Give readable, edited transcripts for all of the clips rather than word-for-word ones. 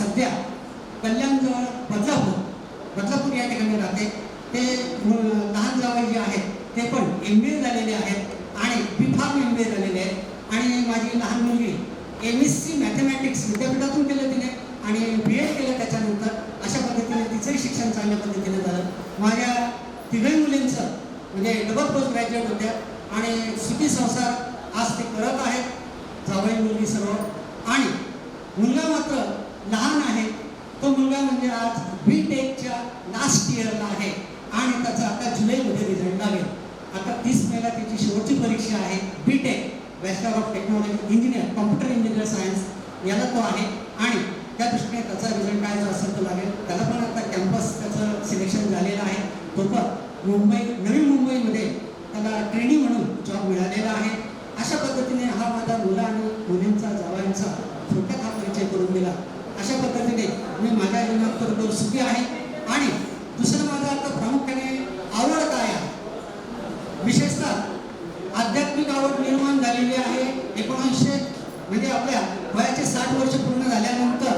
सध्या कल्याणजवळ बदलापूर या ठिकाणी राहते. ते लहान जावई जे आहेत ते पण MBA झालेले आहेत आणि B.Pharm MBA झालेले आहेत. आणि माझी लहान मुलगी MSc मॅथमॅटिक्स विद्यापीठातून केलं तिने आणि B.Ed केलं त्याच्यानंतर. अशा पद्धतीने तिचंही शिक्षण चांगल्या पद्धतीने झालं. माझ्या तिघही मुलींचं म्हणजे डबल पोस्ट ग्रॅज्युएट होत्या आणि सुखी संसार आज ते करत आहेत, जावई मुलगी सर्व. आणि मुलगा मात्र लहान आहे. तो मुलगा म्हणजे आज B.Tech लास्ट इयरला आहे आणि त्याचा आता जुलैमध्ये रिझल्ट लागेल. आता 30 मेला त्याची शेवटची परीक्षा आहे. B.Tech bachelor of technology engineer, computer engineer science याला तो आहे. आणि त्या दृष्टीने त्याचा रिझल्ट काय जो असेल तो लागेल. त्याला पण आता कॅम्पस त्याचं सिलेक्शन झालेलं आहे. तो पण नवी मुंबईमध्ये त्याला ट्रेनिंग म्हणून जॉब मिळालेला आहे. अशा पद्धतीने हा माझा मुला आणि मुलींचा जावयांचा थोडक्यात हा परिचय करून दिला. अशा पद्धतीने मी माझ्या जीवनात बरोबर सुखी आहे. आणि दुसरं माझं आता प्रामुख्याने आवड काय आहे, विशेषतः आध्यात्मिक आवड निर्माण झालेली आहे. 1900 म्हणजे आपल्या वयाचे 60 वर्ष पूर्ण झाल्यानंतर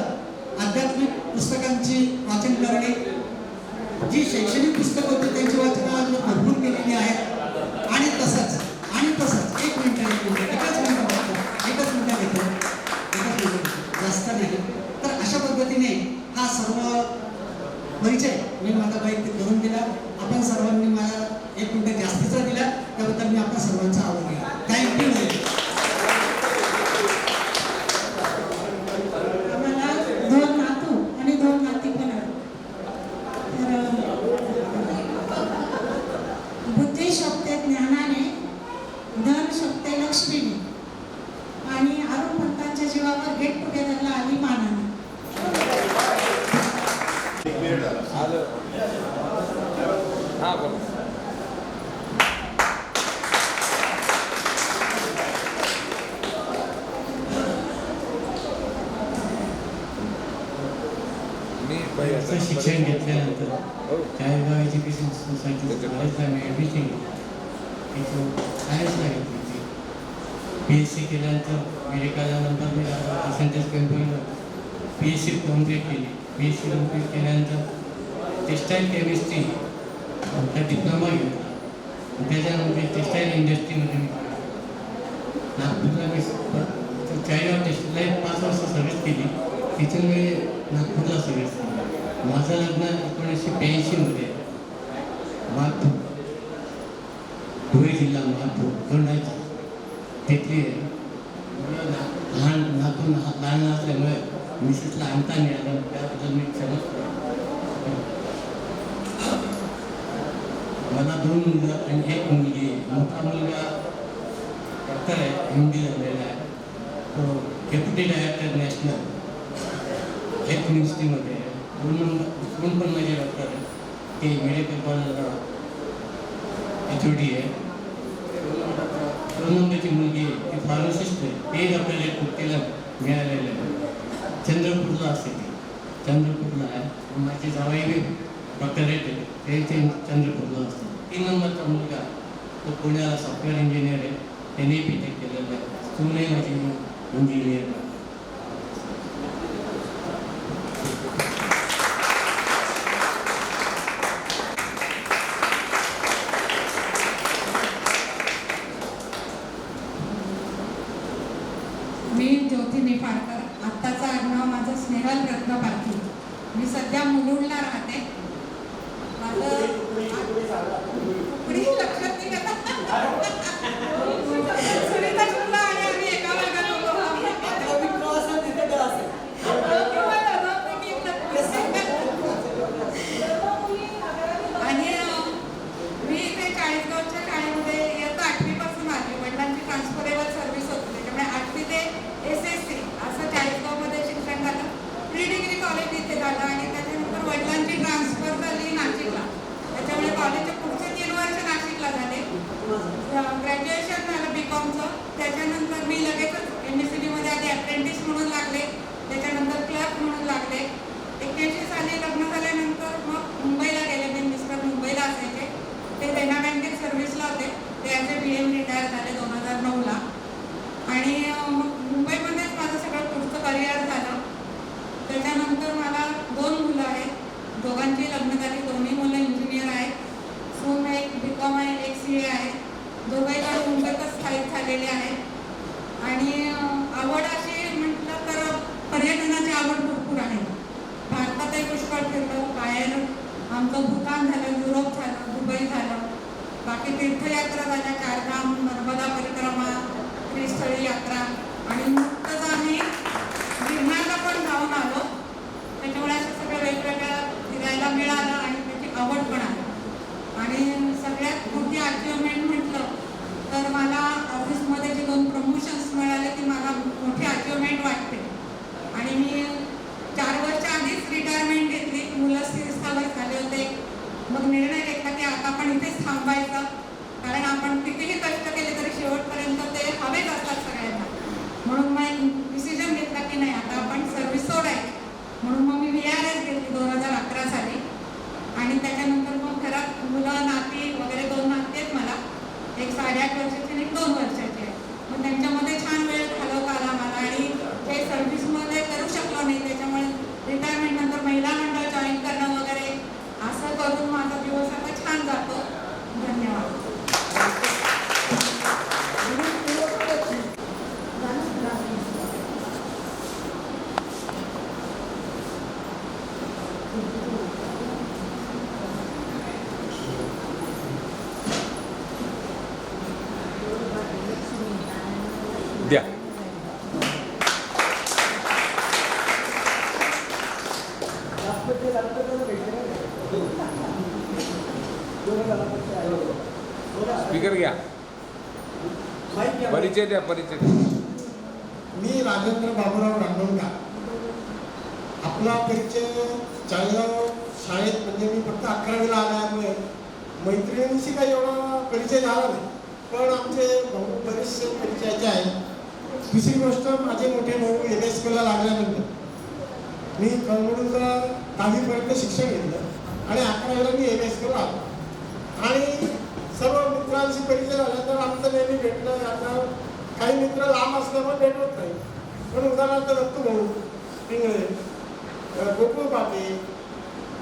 आध्यात्मिक पुस्तकांची वाचन करणे, जी शैक्षणिक पुस्तकं होती त्यांची वाचन भरपूर केलेली आहे. आणि तसंच एक मिनिट जास्त नाही. तर अशा पद्धतीने हा सर्व परिचय मी माझा वैयक्तिक करून दिला. आपण सर्वांनी मला 1 मिनिट जास्तीचा दिला त्याबद्दल मी आपल्या सर्वांचा आभार केला. थँक्यू. आम्हाला 2 नातू आणि 2 नाती पण आहेत. बुद्धी शोभते ज्ञानाने, धन शोभते लक्ष्मीने आणि अरुण पंतांच्या जीवावर गेट टुगेदरला आली मानाने. शिक्षण घेतल्यानंतर चाळीसगाव एज्युकेशन सोसायटी ॲडमिशन सायन्सला घेतली होती. PhD केल्यानंतर मेडिकलनंतर मी पर्सेंटेज कंपनीला PhD कम्प्लीट केली. PhD कम्प्लीट केल्यानंतर टेक्स्टाईल केमिस्ट्रीचा डिप्लोमा घेतला. त्याच्यानंतर टेक्स्टाईल इंडस्ट्रीमध्ये मी नागपूरला मी चाळीसगाव टेक्स्टाईल 5 वर्ष सर्व्हिस केली. तिथून मी नागपूरला सर्व्हिस केली. माझं लग्न 1982 मध्ये मातूर, धुळे जिल्हा मातूर दोंडाची तिथली लहान असल्यामुळे मिसेसला आणता नाही आलं. त्याबद्दल मी क्षमस्व. मला 2 मुलं आणि 1 मुलगी. मोठा मुलगा डॉक्टर आहे, MD झालेला आहे. तो डेप्युटी डायरेक्टर नॅशनल हेल्थ मिनिस्ट्रीमध्ये. 2 पण माझे डॉक्टर आहे. ते मेडिकल कॉलेजला HOD आहे. 2 नंबरची मुलगी ती फार्मासिस्ट आहे. ते डॉक्टर तिला मिळालेलं आहे. चंद्रपूरला असते ती, चंद्रपूरला आहे. माझे जावई डॉक्टरेट आहे, ते चंद्रपूरला असते. 3 नंबरचा मुलगा तो पुण्याला सॉफ्टवेअर इंजिनियर आहे. त्याने B.Tech केलेलं आहे. सूनही माझी इंजिनियर आहे. मी ज्योती निफाडकर. आत्ताचं आडनाव माझं स्नेहल रत्न पारखी. मी सध्या मुलुंडला राहते. माझं लक्षात नाही सुनीता शुक्ला आणि आम्ही एका वर्गात होतो. आणि मी इथे चाळीसगावच्या शाळेमध्ये इयत्ता 8वी पासून आली. वडिलांची ट्रान्सफरेबल सर्व्हिस होती, त्याच्यामुळे 8वी ते SSC असं चाळीसगावमध्ये शिक्षण झालं. प्री डिग्री कॉलेज इथे झालं आणि त्याच्यानंतर वडिलांची ट्रान्सफर झाली नाशिकला. त्याच्यामुळे कॉलेजचे पुढचे 3 वर्ष नाशिकला झाले. ग्रॅज्युएशन झालं B.Comचं. त्याच्यानंतर मी लगेचच MSCBमध्ये आधी अप्रेंटिस म्हणून लागले, त्याच्यानंतर क्लर्क म्हणून लागले. 81 साली लग्न झाल्यानंतर मग मुंबईला गेले. मी मिस्टर मुंबईला असायचे. ते देना बँकेत सर्व्हिसला होते. ते ॲज PM रिटायर झाले 2009ला. आणि मग मुंबईमध्येच माझं सगळं पुढचं करिअर झालं. त्याच्यानंतर दोघांची लग्न झाली, दोन्ही मुलं इंजिनियर आहेत. सून एक BCom आहे, एक CA आहे. दोघेही मुंबईतच स्थायिक झालेले आहेत. आणि आवड अशी म्हटलं तर पर्यटनाची आवड भरपूर आहे. भारतातही पुष्कळ फिरलो, बाहेर आमचं भूतान झालं, युरोप झालं, दुबई झालं, बाकी तीर्थयात्रा झाल्या, चारधाम, नर्मदा परिक्रमा, त्रिस्थळी यात्रा आणि नुकतंच आम्ही गिरनारला पण जाऊन आलो. त्याच्यामुळे असं सगळं वेगवेगळं फिरायला मिळालं आणि त्याची आवड पण आहे. आणि सगळ्यात मोठी अचिव्हमेंट म्हटलं तर मला ऑफिसमध्ये जे 2 प्रमोशन्स मिळाले ती मला मोठी अचिव्हमेंट वाटते. आणि मी 4 वर्ष आधीच रिटायरमेंट घेतली, मुलं स्थिरस्थावर झाले होते. मग निर्णय घेतला की आता आपण इथेच थांबायचं, कारण आपण कितीही कष्ट केले तरी शेवटपर्यंत ते हवेच असतात सगळ्यांना. म्हणून मग डिसिजन घेतला की नाही आता आपण सर्व्हिस सोडायची. म्हणून मग मी VRS घेतली 2011 साली. आणि त्याच्यानंतर मग घरात मुलं नाती वगैरे 2 नाती आहेत मला, एक 8.5 वर्षाची आणि एक 2 वर्षाची आहे. मग त्यांच्यामध्ये छान वेळ घालवता आला मला. आणि ते सर्व्हिसमध्ये करू शकलो नाही, त्याच्यामुळे रिटायरमेंट नंतर महिला मंडळ जॉईन करणं वगैरे असं करून माझा दिवस आता छान जातो. धन्यवाद. द्या. स्पीकर घ्या. परिचय द्या. परिचय द्या. मी राजेंद्र बाबूराव रांगोळकर. आपला परिचय चाळीसगाव शाळेत, म्हणजे मी फक्त 11वीला आल्यामुळे मैत्रिणींशी काही एवढा परिचय झाला नाही, पण आमचे भाऊ बरेचसे परिचयाचे आहेत. दुसरी गोष्ट, माझे मोठे भाऊ NSKला लागल्यानंतर मी कळमडूला 10वीपर्यंत शिक्षण घेतलं आणि 11वीला मी NSKला आलो. आणि सर्व मित्रांशी परिचय झाल्यानंतर आमचं नेहमी भेटणं. आता काही मित्र लांब असल्यामुळे भेट होत नाही, पण उदाहरणार्थ दत्तू भाऊ पिंगळे, गोकुळ पाटे,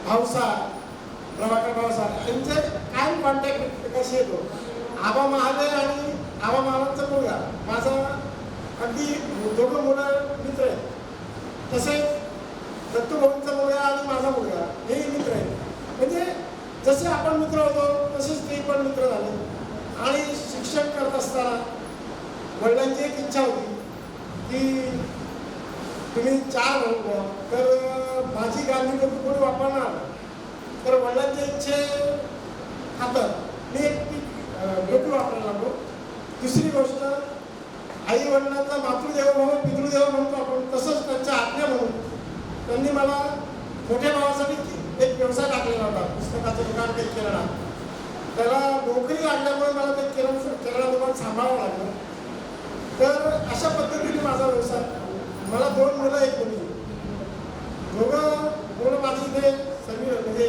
भावसार, प्रभाकर भावसार यांचे कायम कॉन्टॅक्ट कशी येतो. आबा महाले आणि आबा महाराजचा मुलगा माझा अगदी दोघं मुलं मित्र आहेत. तसेच दत्तू भाऊंचा मुलगा आणि माझा मुलगा हेही मित्र आहेत. म्हणजे जसे आपण मित्र होतो तसेच ते पण मित्र झाले. आणि शिक्षण करत असताना वडिलांची एक इच्छा होती की तुम्ही 4 भाऊ, तर माझी गांधी कोणी वापरणार, तर वडिलांच्या इच्छे खातर मी एक डोकी वापरायला लागलो. दुसरी गोष्ट, आई वडिलांचा मातृदेवोभव पितृदेव म्हणतो आपण, तसंच त्यांच्या आज्ञा म्हणून त्यांनी मला मोठ्या भावासाठी एक व्यवसाय टाकलेला होता, पुस्तकाचं दुकान ते किराणा. त्याला नोकरी लागल्यामुळे मला ते किराणा दुकान सांभाळावं लागलं. तर अशा पद्धतीने माझा व्यवसाय. मला 2 मुलं, 1 मुलगी. दोघं मुलं माझी इथे सर्व म्हणजे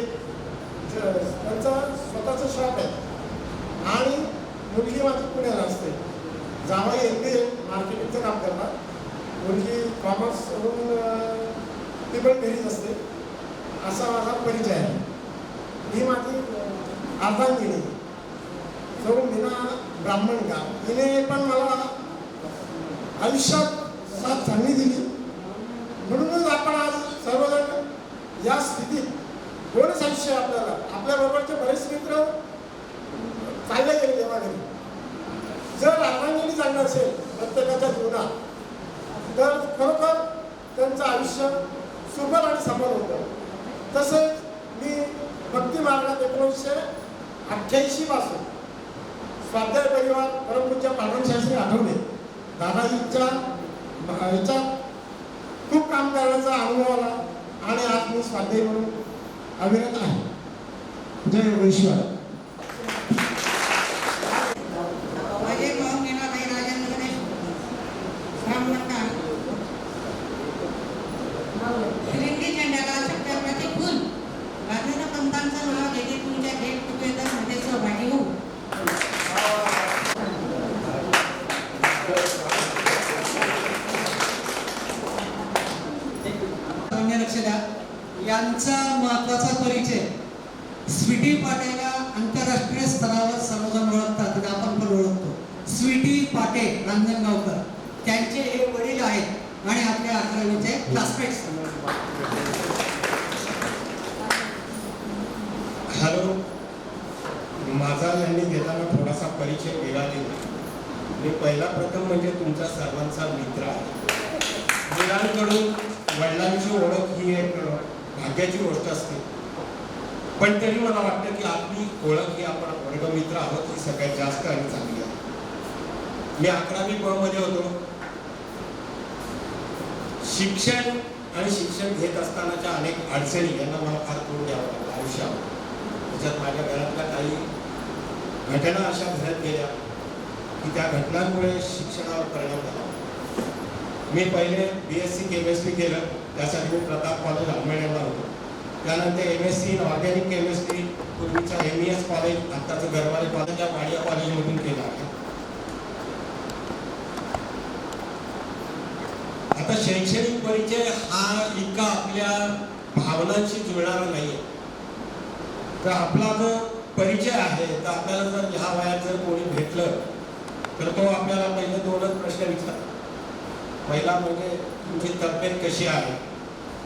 त्यांचं स्वतःचं शॉप आहे आणि मुलगी माझी पुण्याला असते. जावई MBA मार्केटिंगचं काम करतात, मुलगी कॉमर्स करून ती पण घरीच असते. असा माझा परिचय आहे. ही माझी अर्धांगिनी जो मीना ब्राह्मणगाव, हिने पण मला आयुष्यात साथ चांगली दिली. म्हणूनच आपण आज सर्वजण या स्थितीत कोणच आयुष्य आपल्याला, आपल्या बरोबरचे बरेच मित्र चालले गेले तेव्हा घरी. जर अर्धांगिनी चांगलं असेल प्रत्येकाच्या जीवनात, तर खरोखर त्यांचं आयुष्य सुखद आणि सफल होतं. तसेच मी भक्ती मार्गात 1988 पासून स्वाध्याय परिवार परमपूज्य पांडुरंगशास्त्री आठवले दादाजींच्या ह्याच्यात खूप काम करण्याचा अनुभव आला आणि आज मी स्वाध्यायी म्हणून अविरत आहे. जय वैश्वर. माझे भाऊ मीनाबाई राजेंद्र ब्राह्मणगाव, फिरंगी झेंड्याला शक्यप्रती फुल राजेंद्र पंतांचं नाव घेते. तुमच्या गेट टुगेदरमध्ये सहभागी होऊ. लक्ष द्या. यांचा महत्वाचा परिचय. स्वीटी पाटेला आंतरराष्ट्रीय स्तरावर सर्वजण ओळखतात आणि आपण पण ओळखतो. स्वीटी पाटे रांजणगावकर त्यांचे हे वडील आहेत आणि आपल्या 11वीचे क्लासमेट्स. हॅलो, माझा यांनी देताना थोडासा परिचय वेगळा दिला. मी पहिला प्रथम म्हणजे तुमचा सर्वांचा मित्र आहे. मुलांकडून वडिलांची ओळख ही एक भाग्याची गोष्ट असते, पण तरी मला वाटतं की आपली ओळख ही आपण वर्गमित्र आहोत ही सगळ्यात जास्त आणि चांगली आहे. मी 11वी ब मध्ये होतो. शिक्षण आणि शिक्षण घेत असतानाच्या अनेक अडचणी यांना मला फार तोंड द्यावं लागलं आयुष्यावर. त्याच्यात माझ्या घरातल्या काही घटना अशा घडत गेल्या की त्या घटनांमुळे शिक्षणावर परिणाम झाला. मी पहिले BSc केमिस्ट्री केलं, त्यासाठी मी प्रताप कॉलेज आंबेडकरला होतो. त्यानंतर MSc इन ऑर्गॅनिक केमिस्ट्री पूर्वीचा MES कॉलेज, आत्ताचं गरवाले कॉलेज या वाडिया कॉलेजमधून केलं आहे. आता शैक्षणिक परिचय हा इतका आपल्या भावनांशी जुळणारा नाहीये. तर आपला जो परिचय आहे, तर आपल्याला जर ह्या वयात जर कोणी भेटलं तर तो आपल्याला पहिले 2च प्रश्न विचारतो. पहिला म्हणजे तुमची तब्येत कशी आहे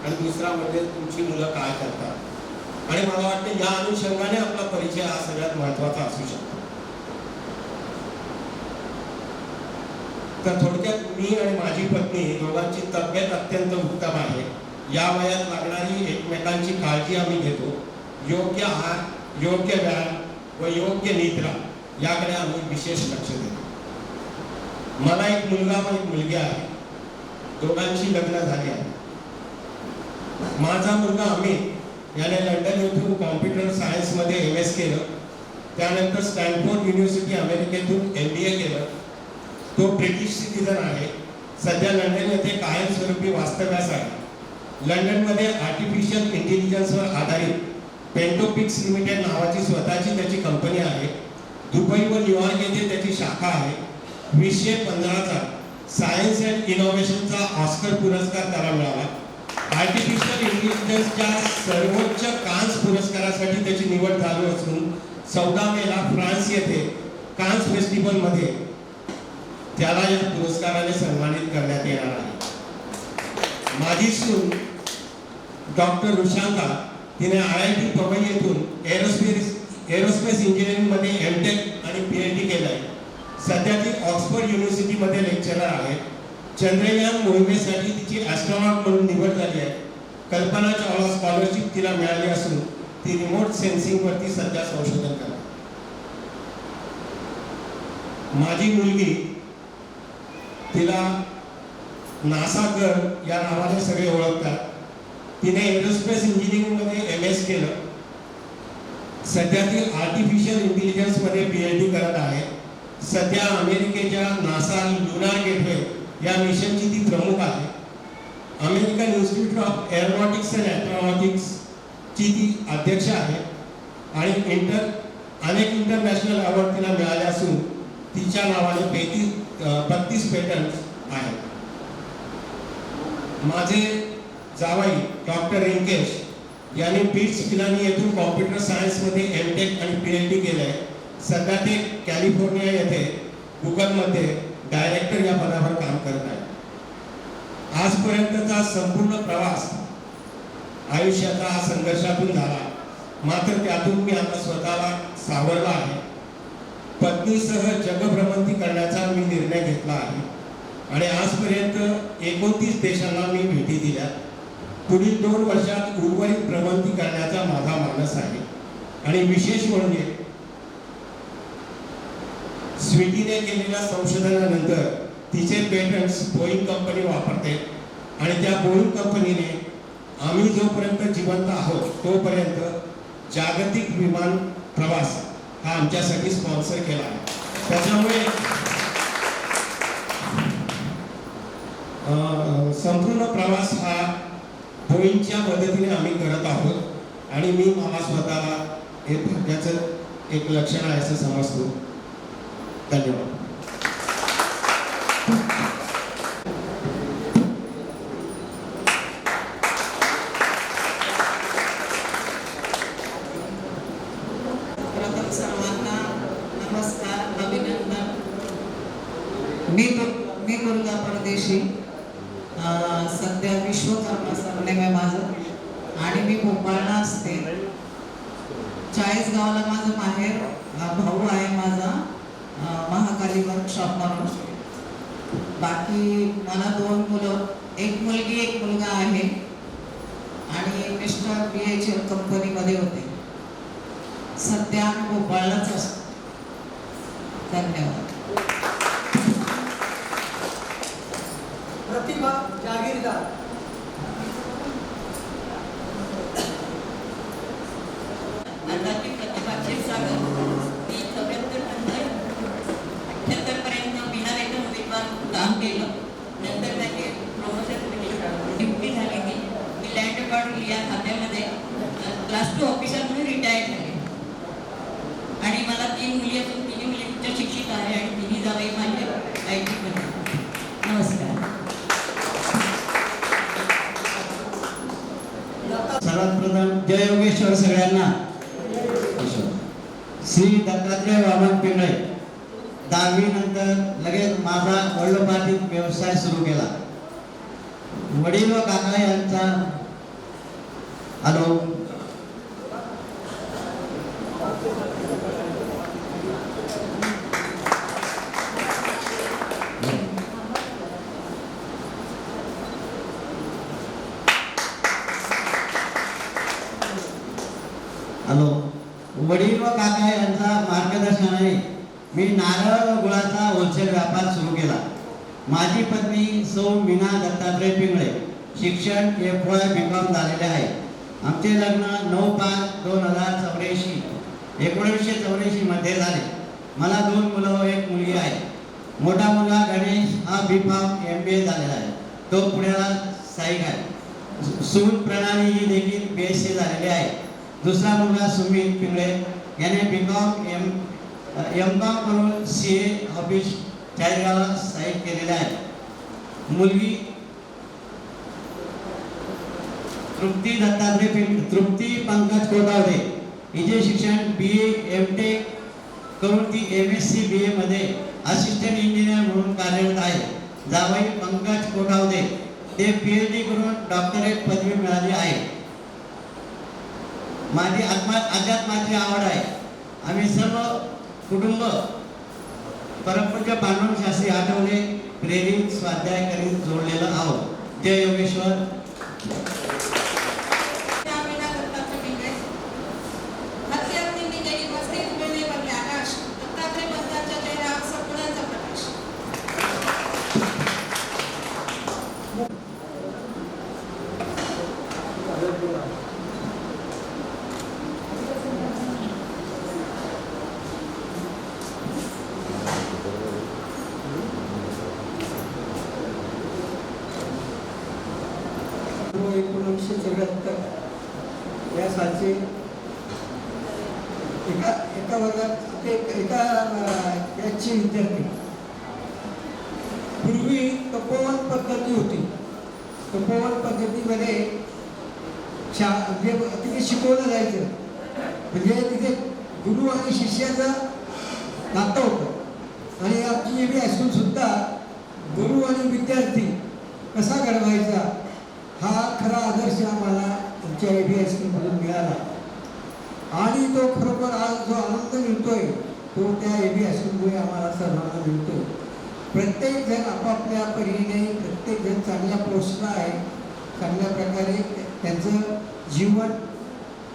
आणि दुसरा म्हणजे तुमची मुलं काय करतात. आणि मला वाटतं या अनुषंगाने आपला परिचय हा सगळ्यात महत्त्वाचा असू शकतो. तर थोडक्यात मी आणि माझी पत्नी दोघांची तब्येत अत्यंत उत्तम आहे. या वयात लागणारी एकमेकांची काळजी आम्ही घेतो. योग्य आहार, योग्य व्यायाम व योग्य निद्रा याकडे आम्ही विशेष लक्ष देतो. मला एक मुलगा व एक मुलगी आहे. दोघांची लग्न झाली आहे. माझा मुलगा अमित याने लंडन येथून कॉम्प्युटर सायन्समध्ये MS केलं. त्यानंतर स्टॅनफोर्ड युनिव्हर्सिटी अमेरिकेतून MBA केलं. तो ब्रिटिश सिटिझन आहे. सध्या लंडन येथे कायमस्वरूपी वास्तव्यास आहे. लंडनमध्ये आर्टिफिशियल इंटेलिजन्सवर आधारित पेंटोपिक्स लिमिटेड नावाची स्वतःची त्याची कंपनी आहे. दुबई व न्यूयॉर्क येथे त्याची शाखा आहे. 2015चा सायन्स अँड इनोव्हेशनचा ऑस्कर पुरस्कार त्याला मिळाला. आर्टिफिशियल इंटेलिजन्सच्या सर्वोच्च कान्स पुरस्कारासाठी त्याची निवड झाली असून 14 मेला फ्रान्स येथे कान्स फेस्टिवलमध्ये त्याला या पुरस्काराने सन्मानित करण्यात येणार आहे. माझी सून डॉक्टर रुशांका तिने IIT पवई येथून एरोस्पेस इंजिनिअरिंगमध्ये MTech आणि PhD केलं आहे. सध्या ती ऑक्सफर्ड युनिव्हर्सिटीमध्ये लेक्चरर आहे. चंद्रयान मोहिमेसाठी तिची ॲस्ट्रॉनॉट म्हणून निवड झाली आहे. कल्पना चावला स्कॉलरशिप तिला मिळाली असून ती रिमोट सेन्सिंगवरती सध्या संशोधन करते. माझी मुलगी, तिला नासा गर्ल या नावाने सगळे ओळखतात. तिने एरोस्पेस इंजिनिअरिंगमध्ये MS केलं. सध्या ती आर्टिफिशियल इंटेलिजन्समध्ये PhD करत आहे. सध्या अमेरिकेच्या नासा लुनार गेटवे या मिशनची ती प्रमुख आहे. American Institute of Aeronautics and ॲस्ट्रॉनॉटिक्सची ती अध्यक्ष आहे. आणि अनेक इंटरनॅशनल अवॉर्ड तिला मिळाले असून तिच्या नावाने 32 पेटंट्स आहेत. माझे जावई डॉक्टर रिंकेश यांनी बीट्स पिलानी येथून कॉम्प्युटर सायन्समध्ये MTech आणि PhD केलं आहे. सध्या ते कॅलिफोर्निया येथे गुगलमध्ये डायरेक्टर या पदावर काम करत आहे. आजपर्यंतचा संपूर्ण प्रवास आयुष्याचा हा संघर्षातून झाला, मात्र त्यातून मी आता स्वतःला सावरला आहे. पत्नीसह जगभ्रमंती करण्याचा मी निर्णय घेतला आहे आणि आजपर्यंत 29 देशांना मी भेटी दिल्या. पुढील 2 वर्षात उर्वरित भ्रमंती करण्याचा माझा मानस आहे. आणि विशेष म्हणजे स्वीटीने केलेल्या संशोधनानंतर तिचे पेटंट्स बोईंग कंपनी वापरते आणि त्या बोईंग कंपनीने आम्ही जोपर्यंत जिवंत आहोत तोपर्यंत जागतिक विमान प्रवास हा आमच्यासाठी स्पॉन्सर केला आहे. त्याच्यामुळे संपूर्ण प्रवास हा बोईंगच्या मदतीने आम्ही करत आहोत आणि मी मला स्वतःला हे भाग्याचं एक लक्षण आहे असं समजतो. धन्यवाद. सरनेम आहे माझं आणि मी भोपाळला असते. चाळीसगावला माझं माहेर. भाऊ आहे माझा महाकाली वर्कशॉप म्हणून. बाकी मला 2 मुलं, एक मुलगी एक मुलगा आहे आणि मिस्टर BHL कंपनीमध्ये होते. सध्या भोपाळलाच असतो. धन्यवाद. प्रतिभा जागीरदार. आताची प्रतिभा क्षीरसागर. मी 78 पर्यंत विनावेतन उमेदवार काम केलं. नंतर त्याचे प्रमोशन ड्युटी झाली. मी लँड रेकॉर्ड या खात्यामध्ये क्लास 2 ऑफिसर म्हणून रिटायर्ड झाले. आणि मला 3 मुली असून 3 मुली उच्च शिक्षित आहे आणि 3 जावई माझे IT मध्ये. नमस्कार. सर्वात प्रथम जय योगेश्वर सगळ्यांना. श्री दत्तात्रय वामन पिंगळे. 10वी नंतर लगेच माझा वडिलोपार्जित व्यवसाय सुरू केला. वडील व काका यांचा हॅलो हॅलो वडील व काका यांच्या मार्गदर्शनाने मी नारळ व गुळाचा होलसेल व्यापार सुरू केला. माझी पत्नी सौ मीना दत्तात्रय पिंगळे. शिक्षण FY BCom झालेले आहे. आमचे लग्न 1984 मध्ये झाले. मला 2 मुलं व 1 मुलगी आहे. मोठा मुलगा गणेश हा BPharm MBA झालेला आहे. तो पुण्याला स्थायिक आहे. सून प्रणाली ही देखील BSc झालेली आहे. दुसरा मुलगा सुमित पिंगळे याने BCom M.Com करून CA ऑफिस चाळीसगावला स्थायिक केलेले आहे. मुलगी तृप्ती पंकज कोटावदे. हिचे शिक्षण BA M.Tech करून ती MSc BA मध्ये असिस्टंट इंजिनियर म्हणून कार्यरत आहे. जावई पंकज कोटावदे ते PhD करून डॉक्टरेट पदवी मिळाली आहे. माझी अध्यात्माची आवड आहे. आम्ही सर्व कुटुंब परमपूज्य पांडुरंग शास्त्री आठवले प्रेरित स्वाध्याय करीत जोडलेलं आहोत. जय योगेश्वर. या सालचे एका वर्गात एका याची विद्यार्थी. पूर्वी तपोवन पद्धती होती. तपोवन पद्धतीमध्ये तिथे शिकवलं जायचं. म्हणजे तिथे गुरु आणि शिष्याचं नातं होतं. आणि आमची AB हायस्कूल सुद्धा गुरु आणि विद्यार्थी कसा घडवायचा हा खरा आदर्श आम्हाला आमच्या AB हायस्कूलमधून मिळाला. आणि तो खरोखर आज जो आनंद मिळतोय तो त्या AB हायस्कूलमुळे आम्हाला सर्वांना मिळतोय. प्रत्येक जण आपापल्या परीने प्रत्येक जण चांगल्या पोस्टला आहे. चांगल्या प्रकारे त्यांचं जीवन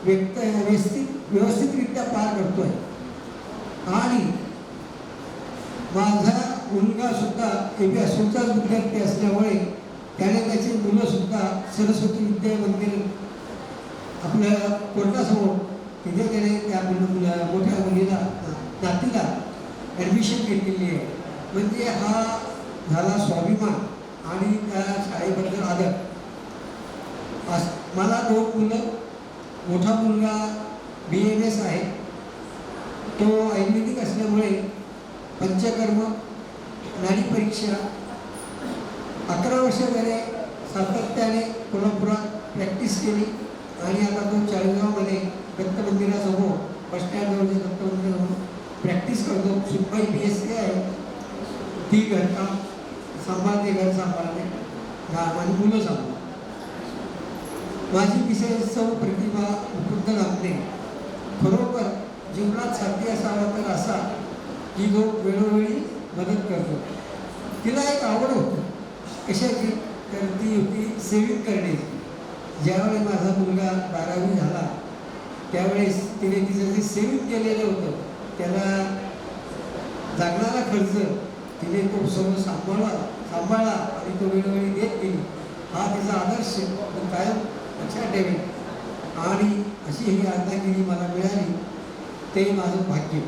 व्यवस्थितरित्या पार करतोय. आणि माझा मुलगा सुद्धा AB हायस्कूलचाच विद्यार्थी असल्यामुळे त्याने त्याची मुलं सुद्धा सरस्वती विद्या मंदिर आपल्या कोर्टासमोर तिथे त्याने त्या मोठ्या मुलीला नातीला ॲडमिशन घेतलेली आहे. म्हणजे हा झाला स्वाभिमान आणि त्या शाळेबद्दल आदर. मला 2 मुलं. मोठा मुलगा BMS आहे. तो आयुर्वेदिक असल्यामुळे पंचकर्म नाडी परीक्षा 11 वर्ष त्याने सातत्याने कोल्हापुरात प्रॅक्टिस केली. आणि आता तो चाळीसगावमध्ये दत्त मंदिरासमोर बस स्टँडवरच्या दत्त मंदिरासमोर प्रॅक्टिस करतो. सुनबाई BSc आहे. ती घरकाम सांभाळते, घर सांभाळते आणि मुलं सांभाळते. माझी मिसेस सौ प्रतिभा मुकुंद लांबणे खरोखर जीवनात साध्य असावा तर असा की जो वेळोवेळी मदत करतो. तिला एक आवड होती कशाची, तर ती होती सेविंग करण्याची. ज्यावेळी माझा मुलगा 12वी झाला त्यावेळेस तिने तिचं जे सेविंग केलेलं होतं त्याला लागणारा खर्च तिने तो सर्व सांभाळला आणि तो वेळोवेळी देत गेली. हा तिचा आदर्श मी कायम लक्षात ठेवेन. आणि अशी ही अर्धांगिनी मला मिळाली ते माझं भाग्य.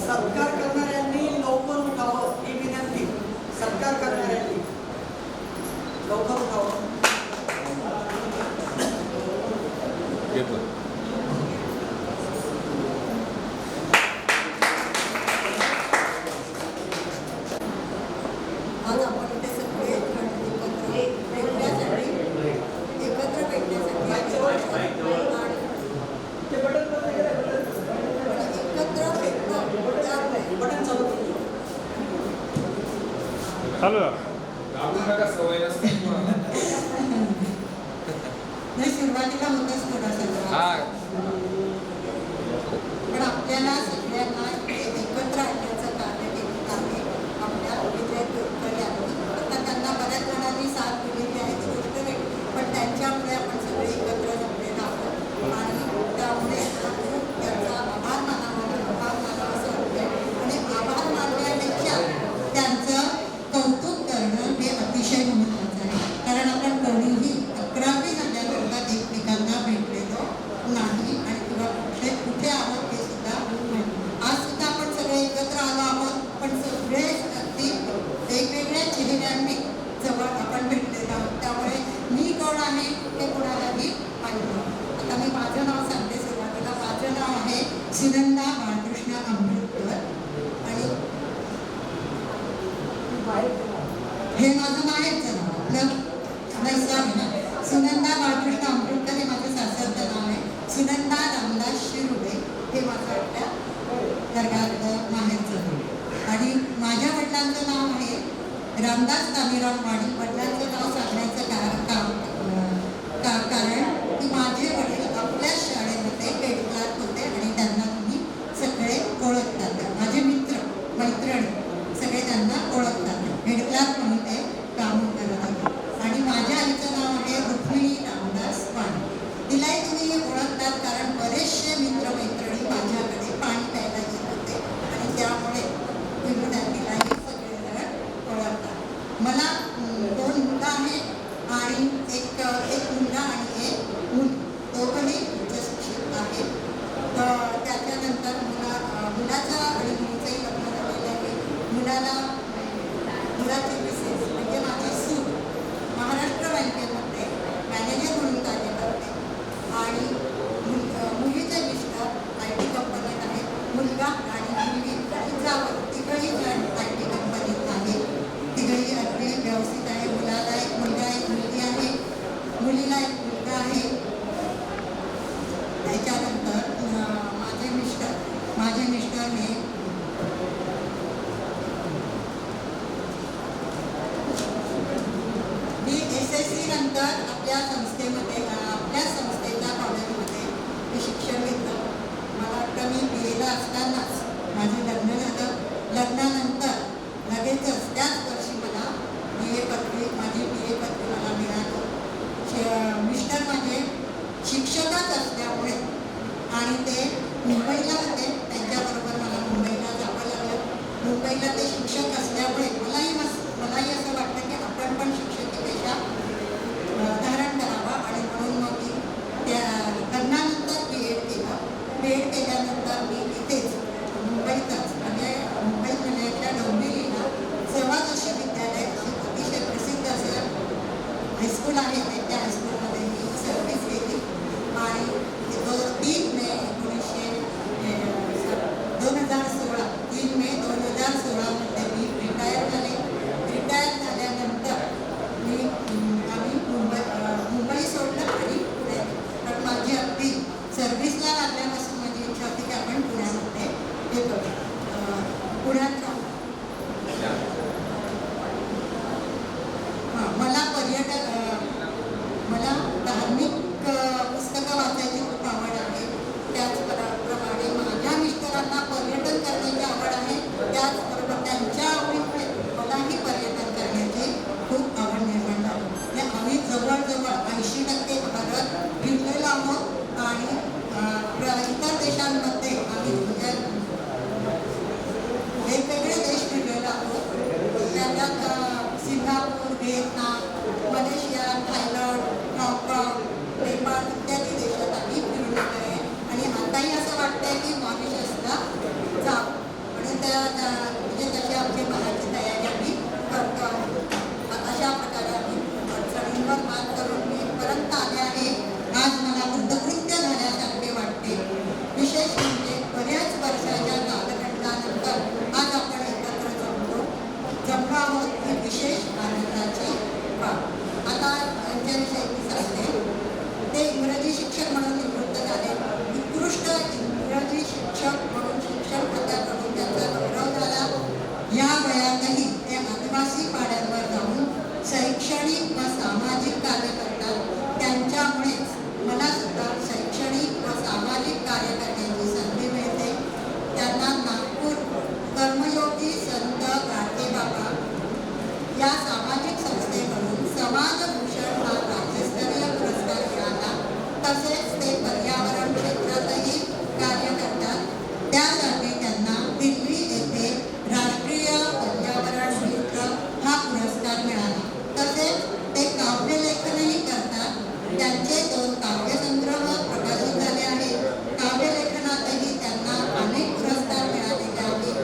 सत्कार करणाऱ्यांनी लवकर उठावं ही विनंती. सत्कार करणाऱ्यांनी लवकर उठावं. घेतो. आज आपण इथे सगळे भेटण्यासाठी एकत्र भेटण्यासाठी एकत्र चालू नका सवय नसते. नाही, सुरुवातीला होतच थोडासा हा पण आपल्याला सगळ्यांना एकत्र आणण्याचं कार्य केलं आहे आपल्या विजय यांनी. आता त्यांना बऱ्याच जणांनी साथ दिलेली आहे ती गोष्ट वेगळी, पण त्यांच्यामुळे आपण सगळे एकत्र जमलेलो आहोत आणि त्यामुळे खूप त्यांचा आभार मानावा असं वाटतं. आणि आभार मानण्यापेक्षा त्यांचं कौतुक करणं हे अतिशय महत्त्वाचं आहे. कारण आपण कोणीही 11वी झाल्यानंतर एकमेकांना भेटलेलो नाही आणि किंवा कुठे आहोत हे सुद्धा आज सुद्धा आपण सगळे एकत्र आलो आहोत, पण सगळे अगदी वेगवेगळ्या चेहऱ्यांनी जवळ आपण भेटलेलो आहोत. त्यामुळे मी कोण आहे हे कोणालाही माहिती नाही. आता मी माझं नाव सांगते सुरुवातीला. माझं नाव आहे सुनंदा बाळकृष्ण अमृतकर आणि हे माझं माहेरचं नाव आपलं सुनंदा बाळकृष्ण अमृतकर हे माझं सासरचं नाव आहे. सुनंदा रामदास शिरुडे हे माझं आपल्या दर्गातलं माहेरचं नाव. आणि माझ्या वडिलांचं नाव आहे रामदास कालीराम वाणी. वडिलांचं नाव सांगण्याचं कारण की माझे वडील आपल्याच शाळेमध्ये हेड क्लार्क होते आणि त्यांना तुम्ही सगळे ओळखतात. माझे मित्र मैत्रिणी सगळे त्यांना ओळखतात. हेड क्लार्क म्हणून ते काम करत आहेत. आणि माझ्या आईचं नाव आहे रुक्मिणी रामदास वाणी. तिलाही तुम्ही ओळखतात कारण बरेचसे मित्रमैत्रिणी माझ्याकडे पाणी प्यायला येत होते आणि त्यामुळे तुम्ही तिलाही सगळेजण ओळखतात. मला 2 मुलं आहेत आणि एक मुलगा आणि एक मुलगी. दोघंही उच्च शिक्षित आहेत. तर त्याच्यानंतर मुलाचं आणि मुलीचंही लग्न झालेलं आहे. मुलाची मिसेस म्हणजे माझी सून महाराष्ट्र बँकेमध्ये मॅनेजर म्हणून कार्य करते आणि मुलीचे मिस्टर IT कंपनीत आहेत. मुलगा आणि मुलगी आणि जावं तिघंही जण IT कंपनीत आहेत. तिघंही अगदी व्यवस्थित आहे. मुलाला एक मुलगा एक मुलगी आहे. मुलीला एक मुलगा आहे. त्याच्यानंतर माझे मिस्टर हे मी SSC नंतर आपल्या संस्थेच्या कॉलेजमध्ये मी शिक्षण घेतलं. मला वाटतं मी BA असतानाच माझं लग्न झालं. लग्नानंतर लगेचच त्याच वर्षी मला माझी BA पदवी मला मिळाली. मिस्टर माझे शिक्षकच असल्यामुळे आणि ते मुंबईला होते. त्यांच्याबरोबर मला मुंबईला जावं लागलं. मुंबईला ते शिक्षक असल्यामुळे मलाही असं वाटतं की आपण पण शिक्षकी पेशा धारण करावा आणि म्हणून मग मी त्या लग्नानंतर BEd केलं. BEd केल्यानंतर मी इथेच मुंबईतच म्हणजे मुंबईमधल्या डोंबिवलीला सेवा जोशी विद्यालय अतिशय प्रसिद्ध असं हायस्कूल आहे. त्या हायस्कूलमध्ये मी सर्व्हिस केली आणि 3 मे 2016 मध्ये मी रिटायर झाले. रिटायर व्हिएतनाम, मलेशिया, थायलंड, हाँगकाँग, नेपाळ इत्यादी देशात आम्ही फिरून आलो आहे. आणि आताही असं वाटतंय की मॉरिशसला जावं आणि म्हणजे तशी आमची मनाची तयारी आम्ही करतो आहोत. अशा प्रकारे आम्ही अडचणींवर मात करून मी इथपर्यंत आले आहे. आज मला कृतकृत्य झाल्यासारखे वाटते. विशेष म्हणजे बऱ्याच वर्षाच्या कालखंडानंतर आज आपण एकत्र जमलो आहोत ही विशेष आनंदाची बाब. आता यांच्याविषयी मी सांगते. ते इंग्रजी शिक्षक म्हणून निवृत्त झाले. उत्कृष्ट इंग्रजी शिक्षक म्हणून शिक्षण खात्याकडून त्यांचा गौरव झाला. या वयातही ते आदिवासी पाड्यांवर जाऊन शैक्षणिक व सामाजिक कार्य करतात. त्यांच्यामुळेच मला सुद्धा शैक्षणिक व सामाजिक कार्य करण्याची संधी मिळते. त्यांना नागपूर कर्मयोगी संत गाडगेबाबा या सामाजिक संस्थेकडून समाजभूषण हा राज्यस्तरीय पुरस्कार मिळाला. तसेच ते पर्यावरण क्षेत्रातही कार्य करतात. त्यासाठी त्यांना दिल्ली येथे राष्ट्रीय पर्यावरण मित्र हा पुरस्कार मिळाला. तसेच ते काव्यलेखनही करतात. त्यांचे 2 काव्यसंग्रह प्रकाशित झाले आहेत. काव्यलेखनातही त्यांना अनेक पुरस्कार मिळालेले आहेत.